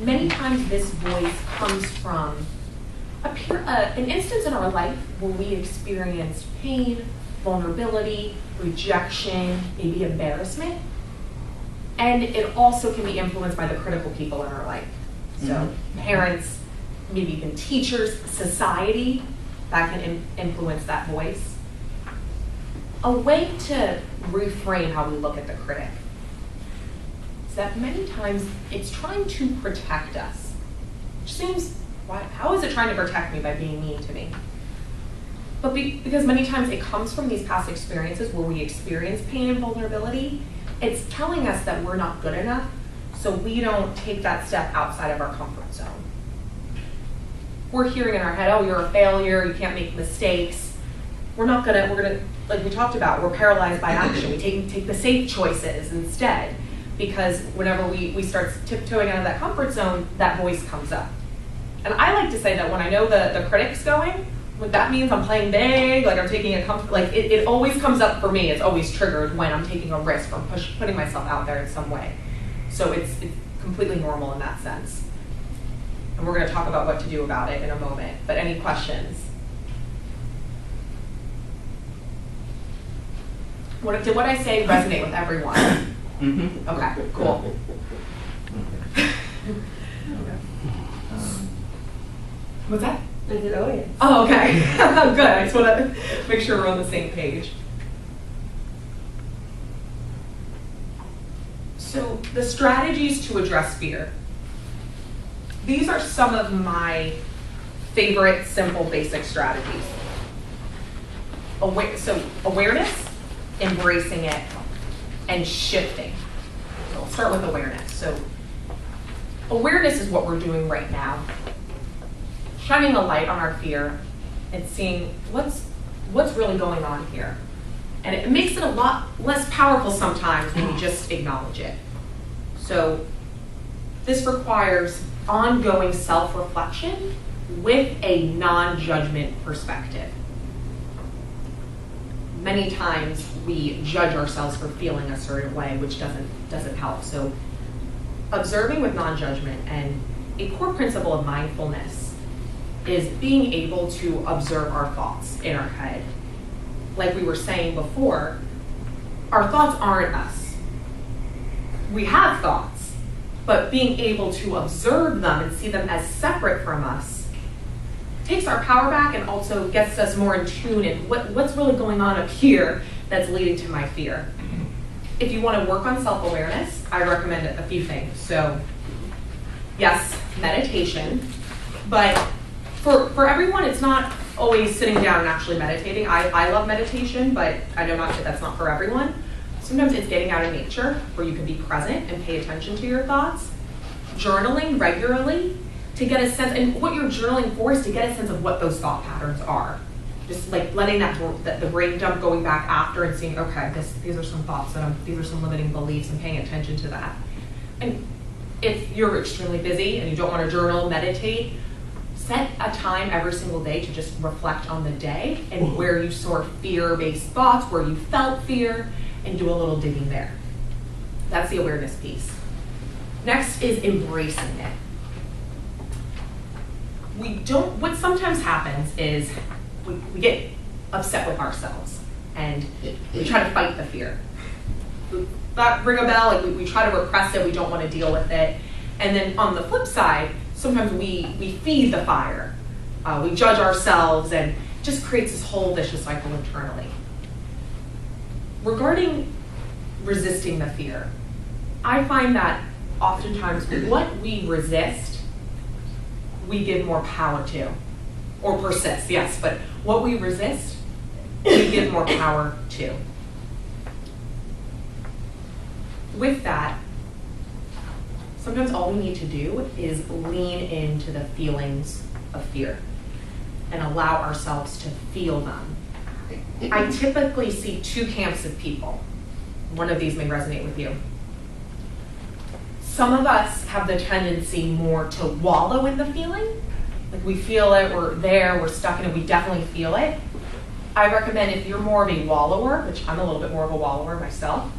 many times this voice comes from an instance in our life where we experienced pain, vulnerability, rejection, maybe embarrassment. And it also can be influenced by the critical people in our life. So parents, maybe even teachers, society, that can influence that voice. A way to reframe how we look at the critic. is that many times it's trying to protect us. Which seems, how is it trying to protect me by being mean to me? But because many times it comes from these past experiences where we experience pain and vulnerability, it's telling us that we're not good enough, so we don't take that step outside of our comfort zone. We're hearing in our head, oh, you're a failure, you can't make mistakes. We're gonna, like we talked about, we're paralyzed by action. We take the safe choices instead, because whenever we start tiptoeing out of that comfort zone, that voice comes up. And I like to say that when I know the critic's going, what that means I'm playing big, like I'm taking a comfort, like it always comes up for me. It's always triggered when I'm taking a risk or putting myself out there in some way. So it's completely normal in that sense. And we're going to talk about what to do about it in a moment. But any questions? Did what I say resonate with everyone? Mm-hmm. Okay, cool. What's that? I said, oh, yes. Oh, okay. Good. I just want to make sure we're on the same page. So the strategies to address fear. These are some of my favorite, simple, basic strategies. So awareness, embracing it, and shifting. So I'll start with awareness. So awareness is what we're doing right now. Shining a light on our fear and seeing what's really going on here. And it makes it a lot less powerful sometimes when we just acknowledge it. So this requires ongoing self-reflection with a non-judgment perspective. Many times we judge ourselves for feeling a certain way, which doesn't help. So observing with non-judgment, and a core principle of mindfulness is being able to observe our thoughts in our head. Like we were saying before, our thoughts aren't us. We have thoughts, but being able to observe them and see them as separate from us takes our power back and also gets us more in tune in what's really going on up here that's leading to my fear. If you want to work on self-awareness, I recommend a few things. So yes, meditation, but for everyone, it's not always sitting down and actually meditating. I love meditation, but I know that's not for everyone. Sometimes it's getting out in nature where you can be present and pay attention to your thoughts. Journaling regularly to get a sense, and what you're journaling for is to get a sense of what those thought patterns are. Just like letting the brain dump going back after and seeing, okay, these are some thoughts, these are some limiting beliefs, and paying attention to that. And if you're extremely busy and you don't want to journal, meditate, set a time every single day to just reflect on the day and where you saw fear-based thoughts, where you felt fear, and do a little digging there. That's the awareness piece. Next is embracing it. What sometimes happens is we get upset with ourselves and we try to fight the fear. That ring a bell, like we try to repress it, we don't want to deal with it. And then on the flip side, sometimes we feed the fire. We judge ourselves, and it just creates this whole vicious cycle internally. Regarding resisting the fear, I find that oftentimes what we resist, we give more power to. Or persist, yes, but what we resist, we give more power to. With that, sometimes all we need to do is lean into the feelings of fear and allow ourselves to feel them. I typically see two camps of people. One of these may resonate with you. Some of us have the tendency more to wallow in the feeling. Like we feel it, we're there, we're stuck in it, we definitely feel it. I recommend if you're more of a wallower, which I'm a little bit more of a wallower myself,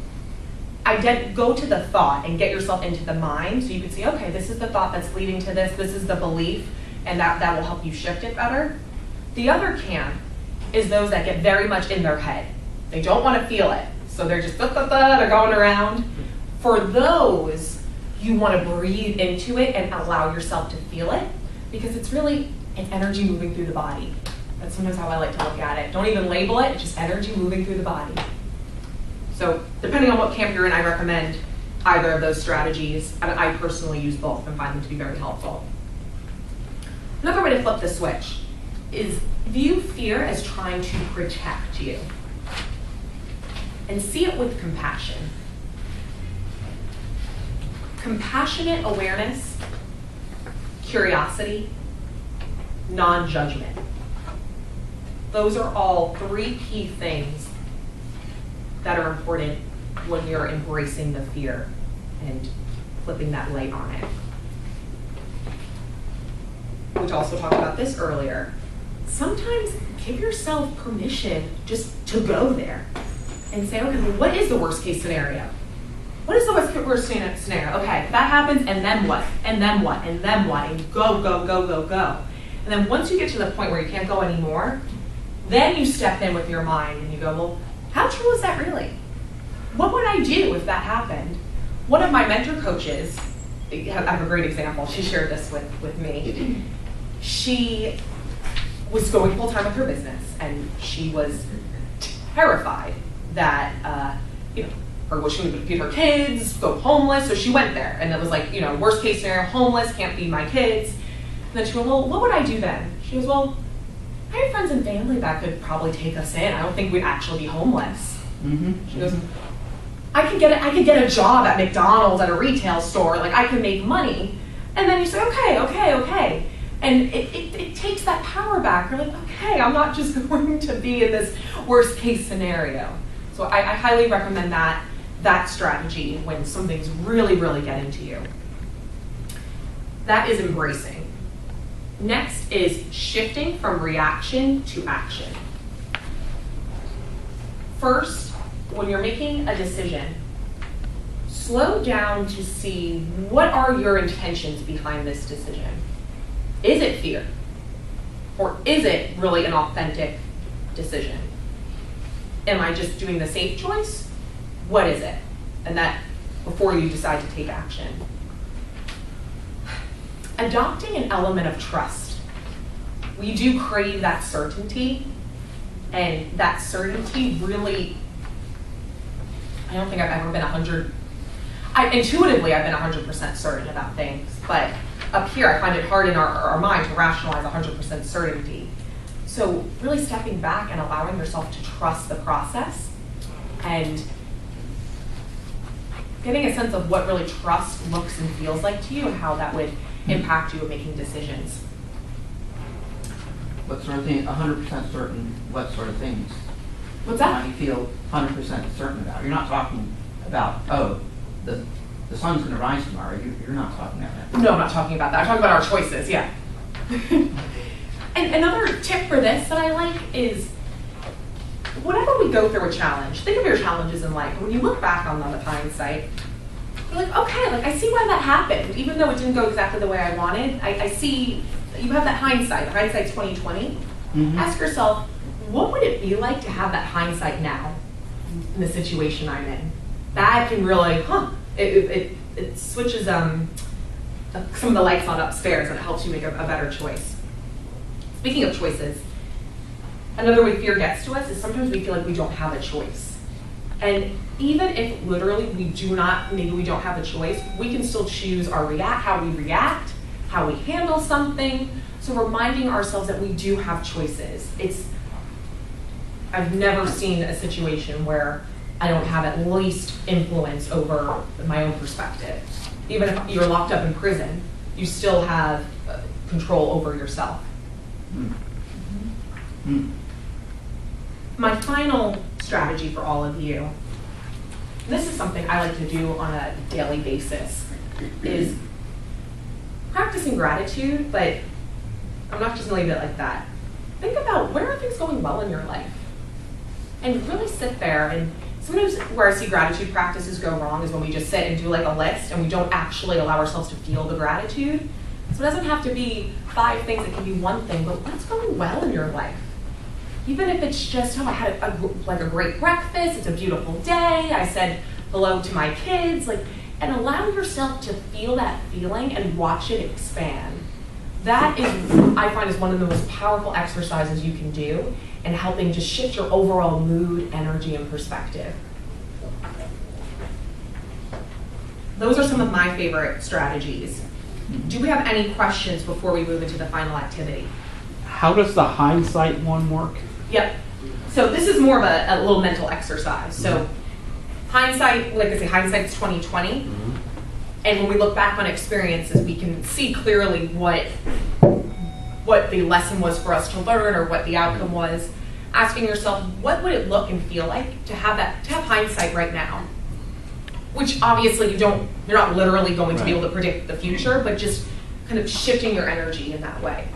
go to the thought and get yourself into the mind so you can see, okay, this is the thought that's leading to this is the belief, and that will help you shift it better. The other camp is those that get very much in their head. They don't want to feel it, so they're just they're going around. For those, you want to breathe into it and allow yourself to feel it, because it's really an energy moving through the body. That's sometimes how I like to look at it. Don't even label it, it's just energy moving through the body. So depending on what camp you're in, I recommend either of those strategies, and I personally use both and find them to be very helpful. Another way to flip the switch is view fear as trying to protect you and see it with compassion. Compassionate awareness, curiosity, non-judgment. Those are all 3 key things that are important when you're embracing the fear and flipping that light on it. We also talked about this earlier. Sometimes give yourself permission just to go there and say, okay, well, what is the worst case scenario? What is the worst scenario? Okay, that happens, and then what? And then what? And then what? And go, go, go, go, go. And then once you get to the point where you can't go anymore, then you step in with your mind and you go, well, how true is that really? What would I do if that happened? One of my mentor coaches, I have a great example. She shared this with me. She was going full time with her business, and she was terrified that or she would feed her kids, go homeless. So she went there, and it was like, worst case scenario, homeless, can't feed my kids. And then she went, well, what would I do then? She goes, well, I have friends and family that could probably take us in. I don't think we'd actually be homeless. Mm-hmm. She goes, I could get a job at McDonald's at a retail store. Like, I could make money. And then you say, okay. And it takes that power back. You're like, okay, I'm not just going to be in this worst case scenario. So I highly recommend that strategy when some things really, really get into you. That is embracing. Next is shifting from reaction to action. First, when you're making a decision, slow down to see what are your intentions behind this decision. Is it fear? Or is it really an authentic decision? Am I just doing the safe choice? What is it? And that before you decide to take action. Adopting an element of trust. We do crave that certainty, and that certainty really, I don't think I've ever been intuitively I've been 100% certain about things, but up here I find it hard in our mind to rationalize 100% certainty. So really stepping back and allowing yourself to trust the process and getting a sense of what really trust looks and feels like to you and how that would impact you in making decisions. What sort of thing, 100% certain, what sort of things? What's that? Might you feel 100% certain about? You're not talking about, the sun's going to rise tomorrow. You're not talking about that. No, I'm not talking about that. I'm talking about our choices, yeah. And another tip for this that I like is whenever we go through a challenge, think of your challenges in life. When you look back on them with hindsight, you're like, okay, I see why that happened. Even though it didn't go exactly the way I wanted, I see you have that hindsight. Hindsight's 20/20. Mm-hmm. Ask yourself, what would it be like to have that hindsight now in the situation I'm in? That can really, it switches some of the lights on upstairs and it helps you make a better choice. Speaking of choices, another way fear gets to us is sometimes we feel like we don't have a choice. And even if literally maybe we don't have a choice, we can still choose how we react, how we handle something. So reminding ourselves that we do have choices. I've never seen a situation where I don't have at least influence over my own perspective. Even if you're locked up in prison, you still have control over yourself. Mm-hmm. My final strategy for all of you, this is something I like to do on a daily basis, is practicing gratitude, but I'm not just gonna leave it like that. Think about where are things going well in your life? And really sit there, and sometimes where I see gratitude practices go wrong is when we just sit and do like a list and we don't actually allow ourselves to feel the gratitude. So it doesn't have to be 5 things, it can be one thing, but what's going well in your life? Even if it's just, I had a great breakfast, it's a beautiful day, I said hello to my kids, and allow yourself to feel that feeling and watch it expand. That is, I find, is one of the most powerful exercises you can do in helping just shift your overall mood, energy, and perspective. those are some of my favorite strategies. Do we have any questions before we move into the final activity? How does the hindsight one work? Yep. So this is more of a little mental exercise. So hindsight, like I say, hindsight's 20/20. And when we look back on experiences, we can see clearly what the lesson was for us to learn or what the outcome was. Asking yourself, what would it look and feel like to have hindsight right now? Which obviously you're not literally going to be able to predict the future, but just kind of shifting your energy in that way.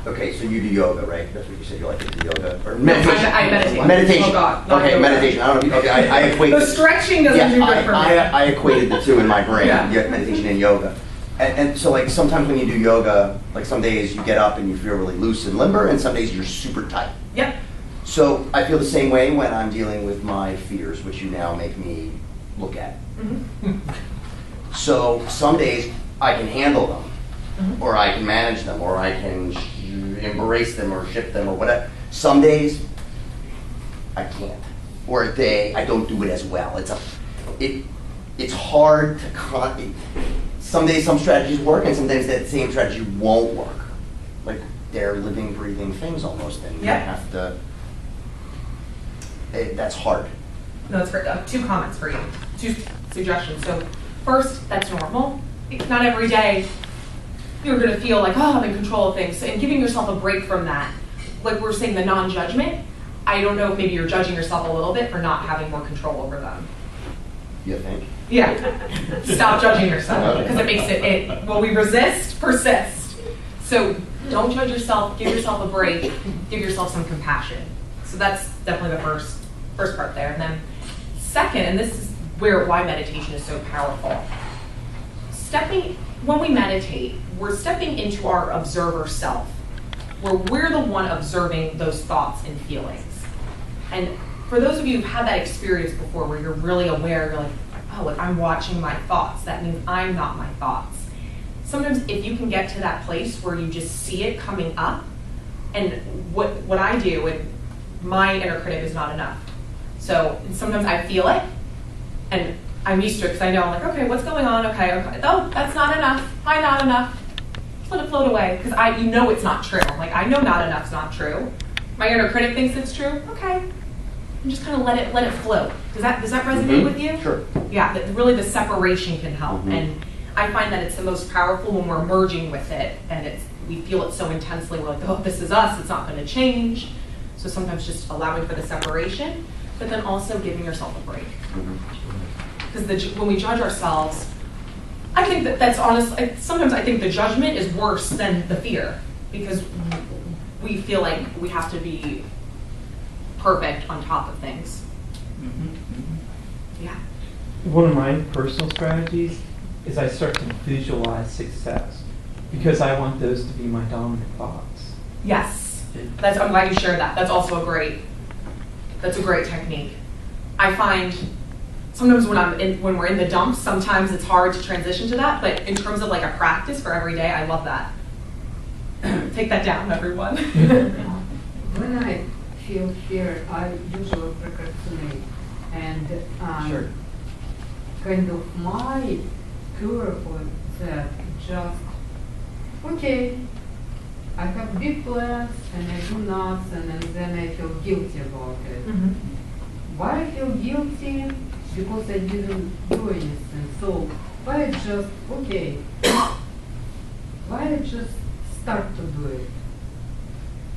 Okay, so you do yoga, right? That's what you said. You like to do yoga or meditation? I meditate. Meditation. Oh God. Okay, yoga. meditation. I don't know. Okay, I equate. The stretching doesn't do good for me. I equated the two in my brain. Yeah. Meditation and yoga. And so, like, sometimes when you do yoga, like some days you get up and you feel really loose and limber, and some days you're super tight. Yep. So I feel the same way when I'm dealing with my fears, which you now make me look at. So some days I can handle them, or I can manage them, or I can embrace them or shift them or whatever. Some days I can't, or I don't do it as well. It's hard to some days some strategies work, and sometimes that same strategy won't work. Like they're living, breathing things almost, and you have to. That's hard. No, it's great. 2 comments for you. 2 suggestions. So first, that's normal. Not every day you're going to feel like, oh, I'm in control of things. And giving yourself a break from that. Like we're saying, the non-judgment, I don't know if maybe you're judging yourself a little bit for not having more control over them. You think? Yeah. Stop judging yourself, because it makes well, we resist, persist. So don't judge yourself, give yourself a break, give yourself some compassion. So that's definitely the first part there. And then second, and this is why meditation is so powerful. When we meditate, we're stepping into our observer self, where we're the one observing those thoughts and feelings. And for those of you who've had that experience before, where you're really aware, you're like, oh, like I'm watching my thoughts. That means I'm not my thoughts. Sometimes if you can get to that place where you just see it coming up, and what I do, and my inner critic is not enough. So sometimes I feel it, and I'm used to it because I know, I'm like, okay, what's going on? Okay. Oh, that's not enough. Hi, not enough. Just let it float away, because it's not true. Like, I know not enough's not true. My inner critic thinks it's true. Okay. And just kind of let it float. Does that resonate with you? Sure. Yeah, really the separation can help. And I find that it's the most powerful when we're merging with it, and we feel it so intensely. We're like, oh, this is us. It's not going to change. So sometimes just allowing for the separation, but then also giving yourself a break. Because when we judge ourselves, I think that's honest. Sometimes I think the judgment is worse than the fear, because we feel like we have to be perfect on top of things. Yeah. One of my personal strategies is I start to visualize success, because I want those to be my dominant thoughts. Yes. I'm glad you shared that. That's also a great technique. I find sometimes when we're in the dumps, sometimes it's hard to transition to that, but in terms of like a practice for every day, I love that. Take that down, everyone. When I feel fear, I usually procrastinate, and Sure. kind of my cure for that just, okay, I have big plans and I do nothing, and then I feel guilty about it. Why I feel guilty? Because I didn't do anything. So why I just, okay, why I just start to do it?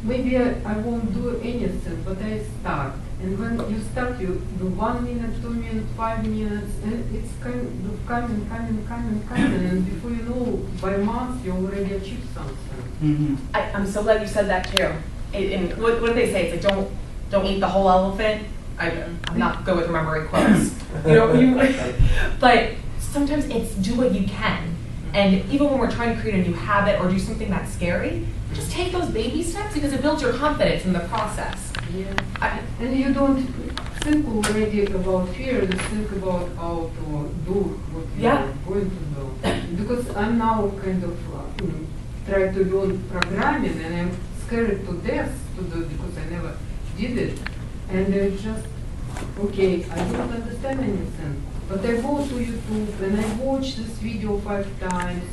Maybe I won't do anything, but I start. And when you start, you do 1 minute, 2 minutes, 5 minutes, and it's kind of coming, and before you know, by months, you already achieved something. I'm so glad you said that too. And what do they say? It's like don't eat the whole elephant. I'm not good with remembering quotes. But sometimes it's do what you can. And even when we're trying to create a new habit or do something that's scary, just take those baby steps, because it builds your confidence in the process. Yeah. And you don't think already about fear, you think about how to do what you're going to do. Because I'm now kind of trying to learn programming, and I'm scared to death to do it because I never did it. And just, okay, I don't understand anything, But I go to YouTube and I watch this video 5 times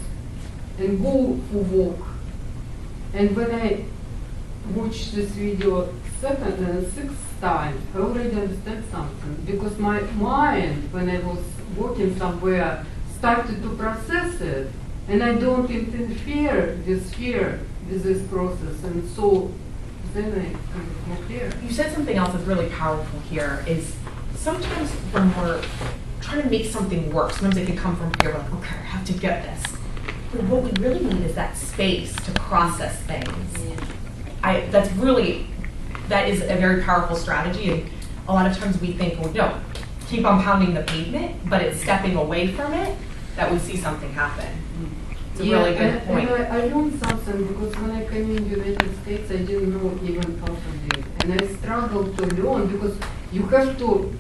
and go for walk. And when I watch this video 2nd and 6th time, I already understand something. Because my mind, when I was working somewhere, started to process it. And I don't interfere with fear with this process. And so then I kind of more clear. You said something else that's really powerful here is sometimes when we're trying to make something work, sometimes it can come from fear, like, okay, I have to get this. But what we really need is that space to process things. That is a very powerful strategy. And a lot of times we think, well, no, keep on pounding the pavement, but it's stepping away from it that we see something happen. It's a really good point. And I learned something because when I came in the United States, I didn't know even how to live. And I struggled to learn because you have to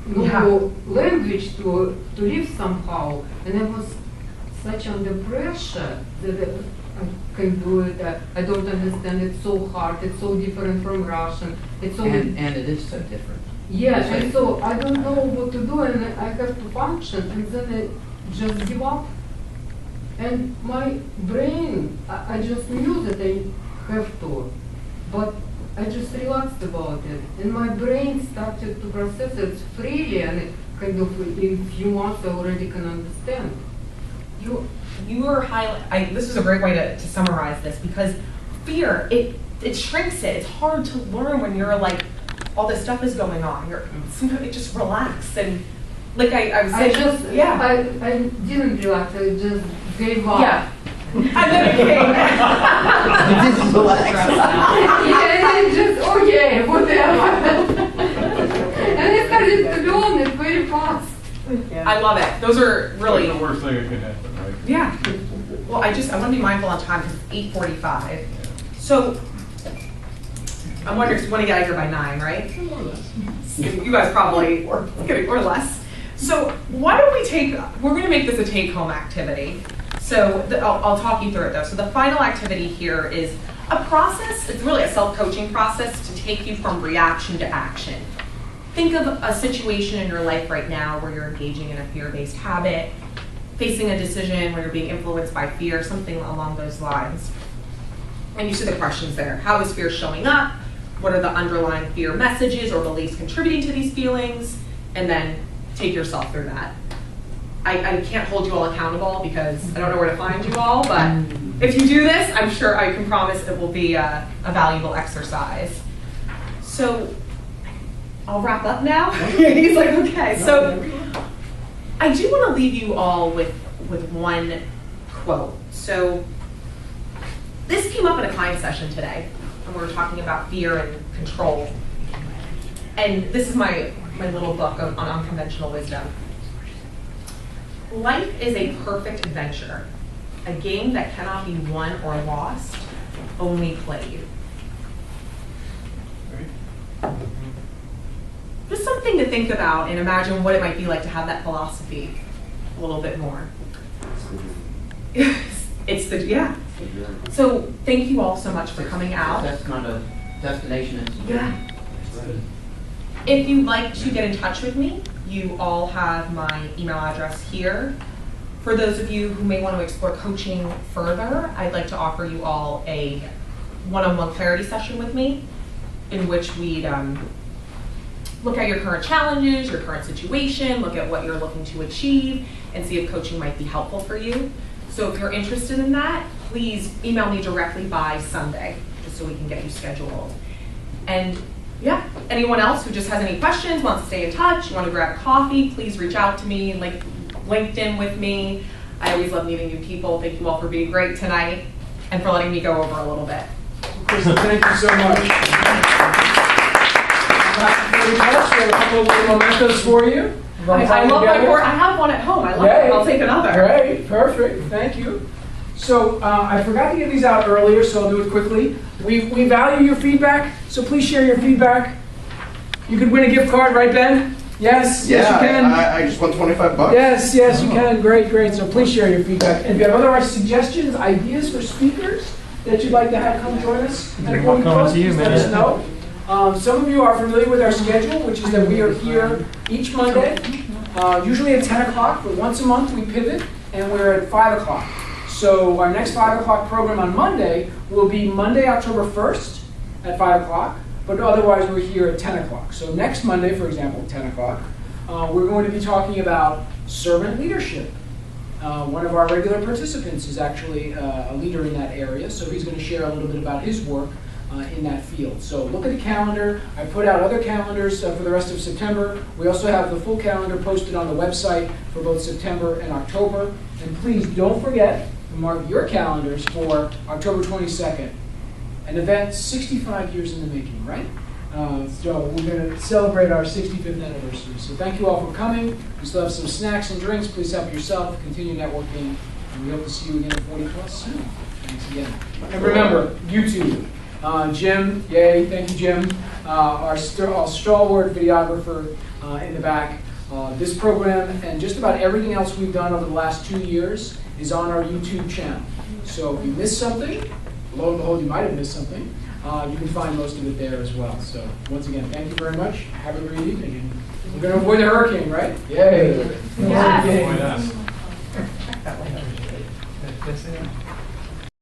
know language to live somehow. And I was such under pressure that I can do it. I don't understand. It's so hard. It's so different from Russian. It's so And it is so different. Yeah, and so I don't know what to do, and I have to function, and then I just give up. And my brain, I just knew that I have to, but I just relaxed about it. And my brain started to process it freely, and it kind of in a few months I already can understand. You are this is a great way to summarize this, because fear, it shrinks it. It's hard to learn when you're like, all this stuff is going on. Sometimes it just relax, and like I was saying, I didn't relax. I just gave up. Yeah. And then it came back. You didn't relax. Yeah, and just okay, whatever. And I started to learn it very fast. Yeah. I love it. Those are really That's the worst thing that could happen, right? Yeah. Well, I want to be mindful on time because it's 8:45. So I'm wondering if you want to get out of here by 9, right? You guys probably, or less. So why don't we're going to make this a take-home activity. So I'll talk you through it though. So the final activity here is a process. It's really a self-coaching process to take you from reaction to action. Think of a situation in your life right now where you're engaging in a fear-based habit, facing a decision where you're being influenced by fear, something along those lines. And you see the questions there. How is fear showing up? What are the underlying fear messages or beliefs contributing to these feelings? And then take yourself through that. I can't hold you all accountable because I don't know where to find you all, but if you do this, I'm sure I can promise it will be a valuable exercise. So I'll wrap up now. He's like, okay. So I do want to leave you all with one quote. So this came up in a client session today, and we were talking about fear and control. And this is my little book on unconventional wisdom. Life is a perfect adventure, a game that cannot be won or lost, only played. Just something to think about and imagine what it might be like to have that philosophy a little bit more. So thank you all so much for coming out. That's not a destination. Yeah. If you'd like to get in touch with me, you all have my email address here. For those of you who may want to explore coaching further, I'd like to offer you all a one-on-one clarity session with me in which we'd look at your current challenges, your current situation, look at what you're looking to achieve, and see if coaching might be helpful for you. So if you're interested in that, please email me directly by Sunday, just so we can get you scheduled. And yeah, anyone else who just has any questions, wants to stay in touch, you want to grab coffee, please reach out to me, like LinkedIn with me. I always love meeting new people. Thank you all for being great tonight and for letting me go over a little bit. Christa, thank you so much. We have a couple of little mementos for you. I love my board. I have one at home. I love it. I'll take another. Great, perfect. Thank you. So I forgot to get these out earlier, so I'll do it quickly. We value your feedback, so please share your feedback. You could win a gift card, right, Ben? Yes, yes, you can. I just won $25. Yes, you can. Great. So please share your feedback. And if you have other suggestions, ideas for speakers that you'd like to have come join us, let us know. Some of you are familiar with our schedule, which is that we are here each Monday usually at 10 o'clock, but once a month we pivot, and we're at 5 o'clock. So our next 5 o'clock program on Monday will be Monday, October 1st at 5 o'clock, but otherwise we're here at 10 o'clock. So next Monday, for example, 10 o'clock, we're going to be talking about servant leadership. One of our regular participants is actually a leader in that area, so he's going to share a little bit about his work in that field. So look at the calendar. I put out other calendars for the rest of September. We also have the full calendar posted on the website for both September and October. And please don't forget to mark your calendars for October 22nd, an event 65 years in the making, right? So we're going to celebrate our 65th anniversary. So thank you all for coming. We still have some snacks and drinks. Please help yourself. Continue networking. And we hope to see you again at 40 Plus soon. Thanks again. And remember, YouTube. Jim, yay, thank you, Jim. Our stalwart videographer in the back. This program and just about everything else we've done over the last 2 years is on our YouTube channel. So if you missed something, lo and behold, you might have missed something. You can find most of it there as well. So once again, thank you very much. Have a great evening. We're going to avoid the hurricane, right? Yay! Yes. Yes.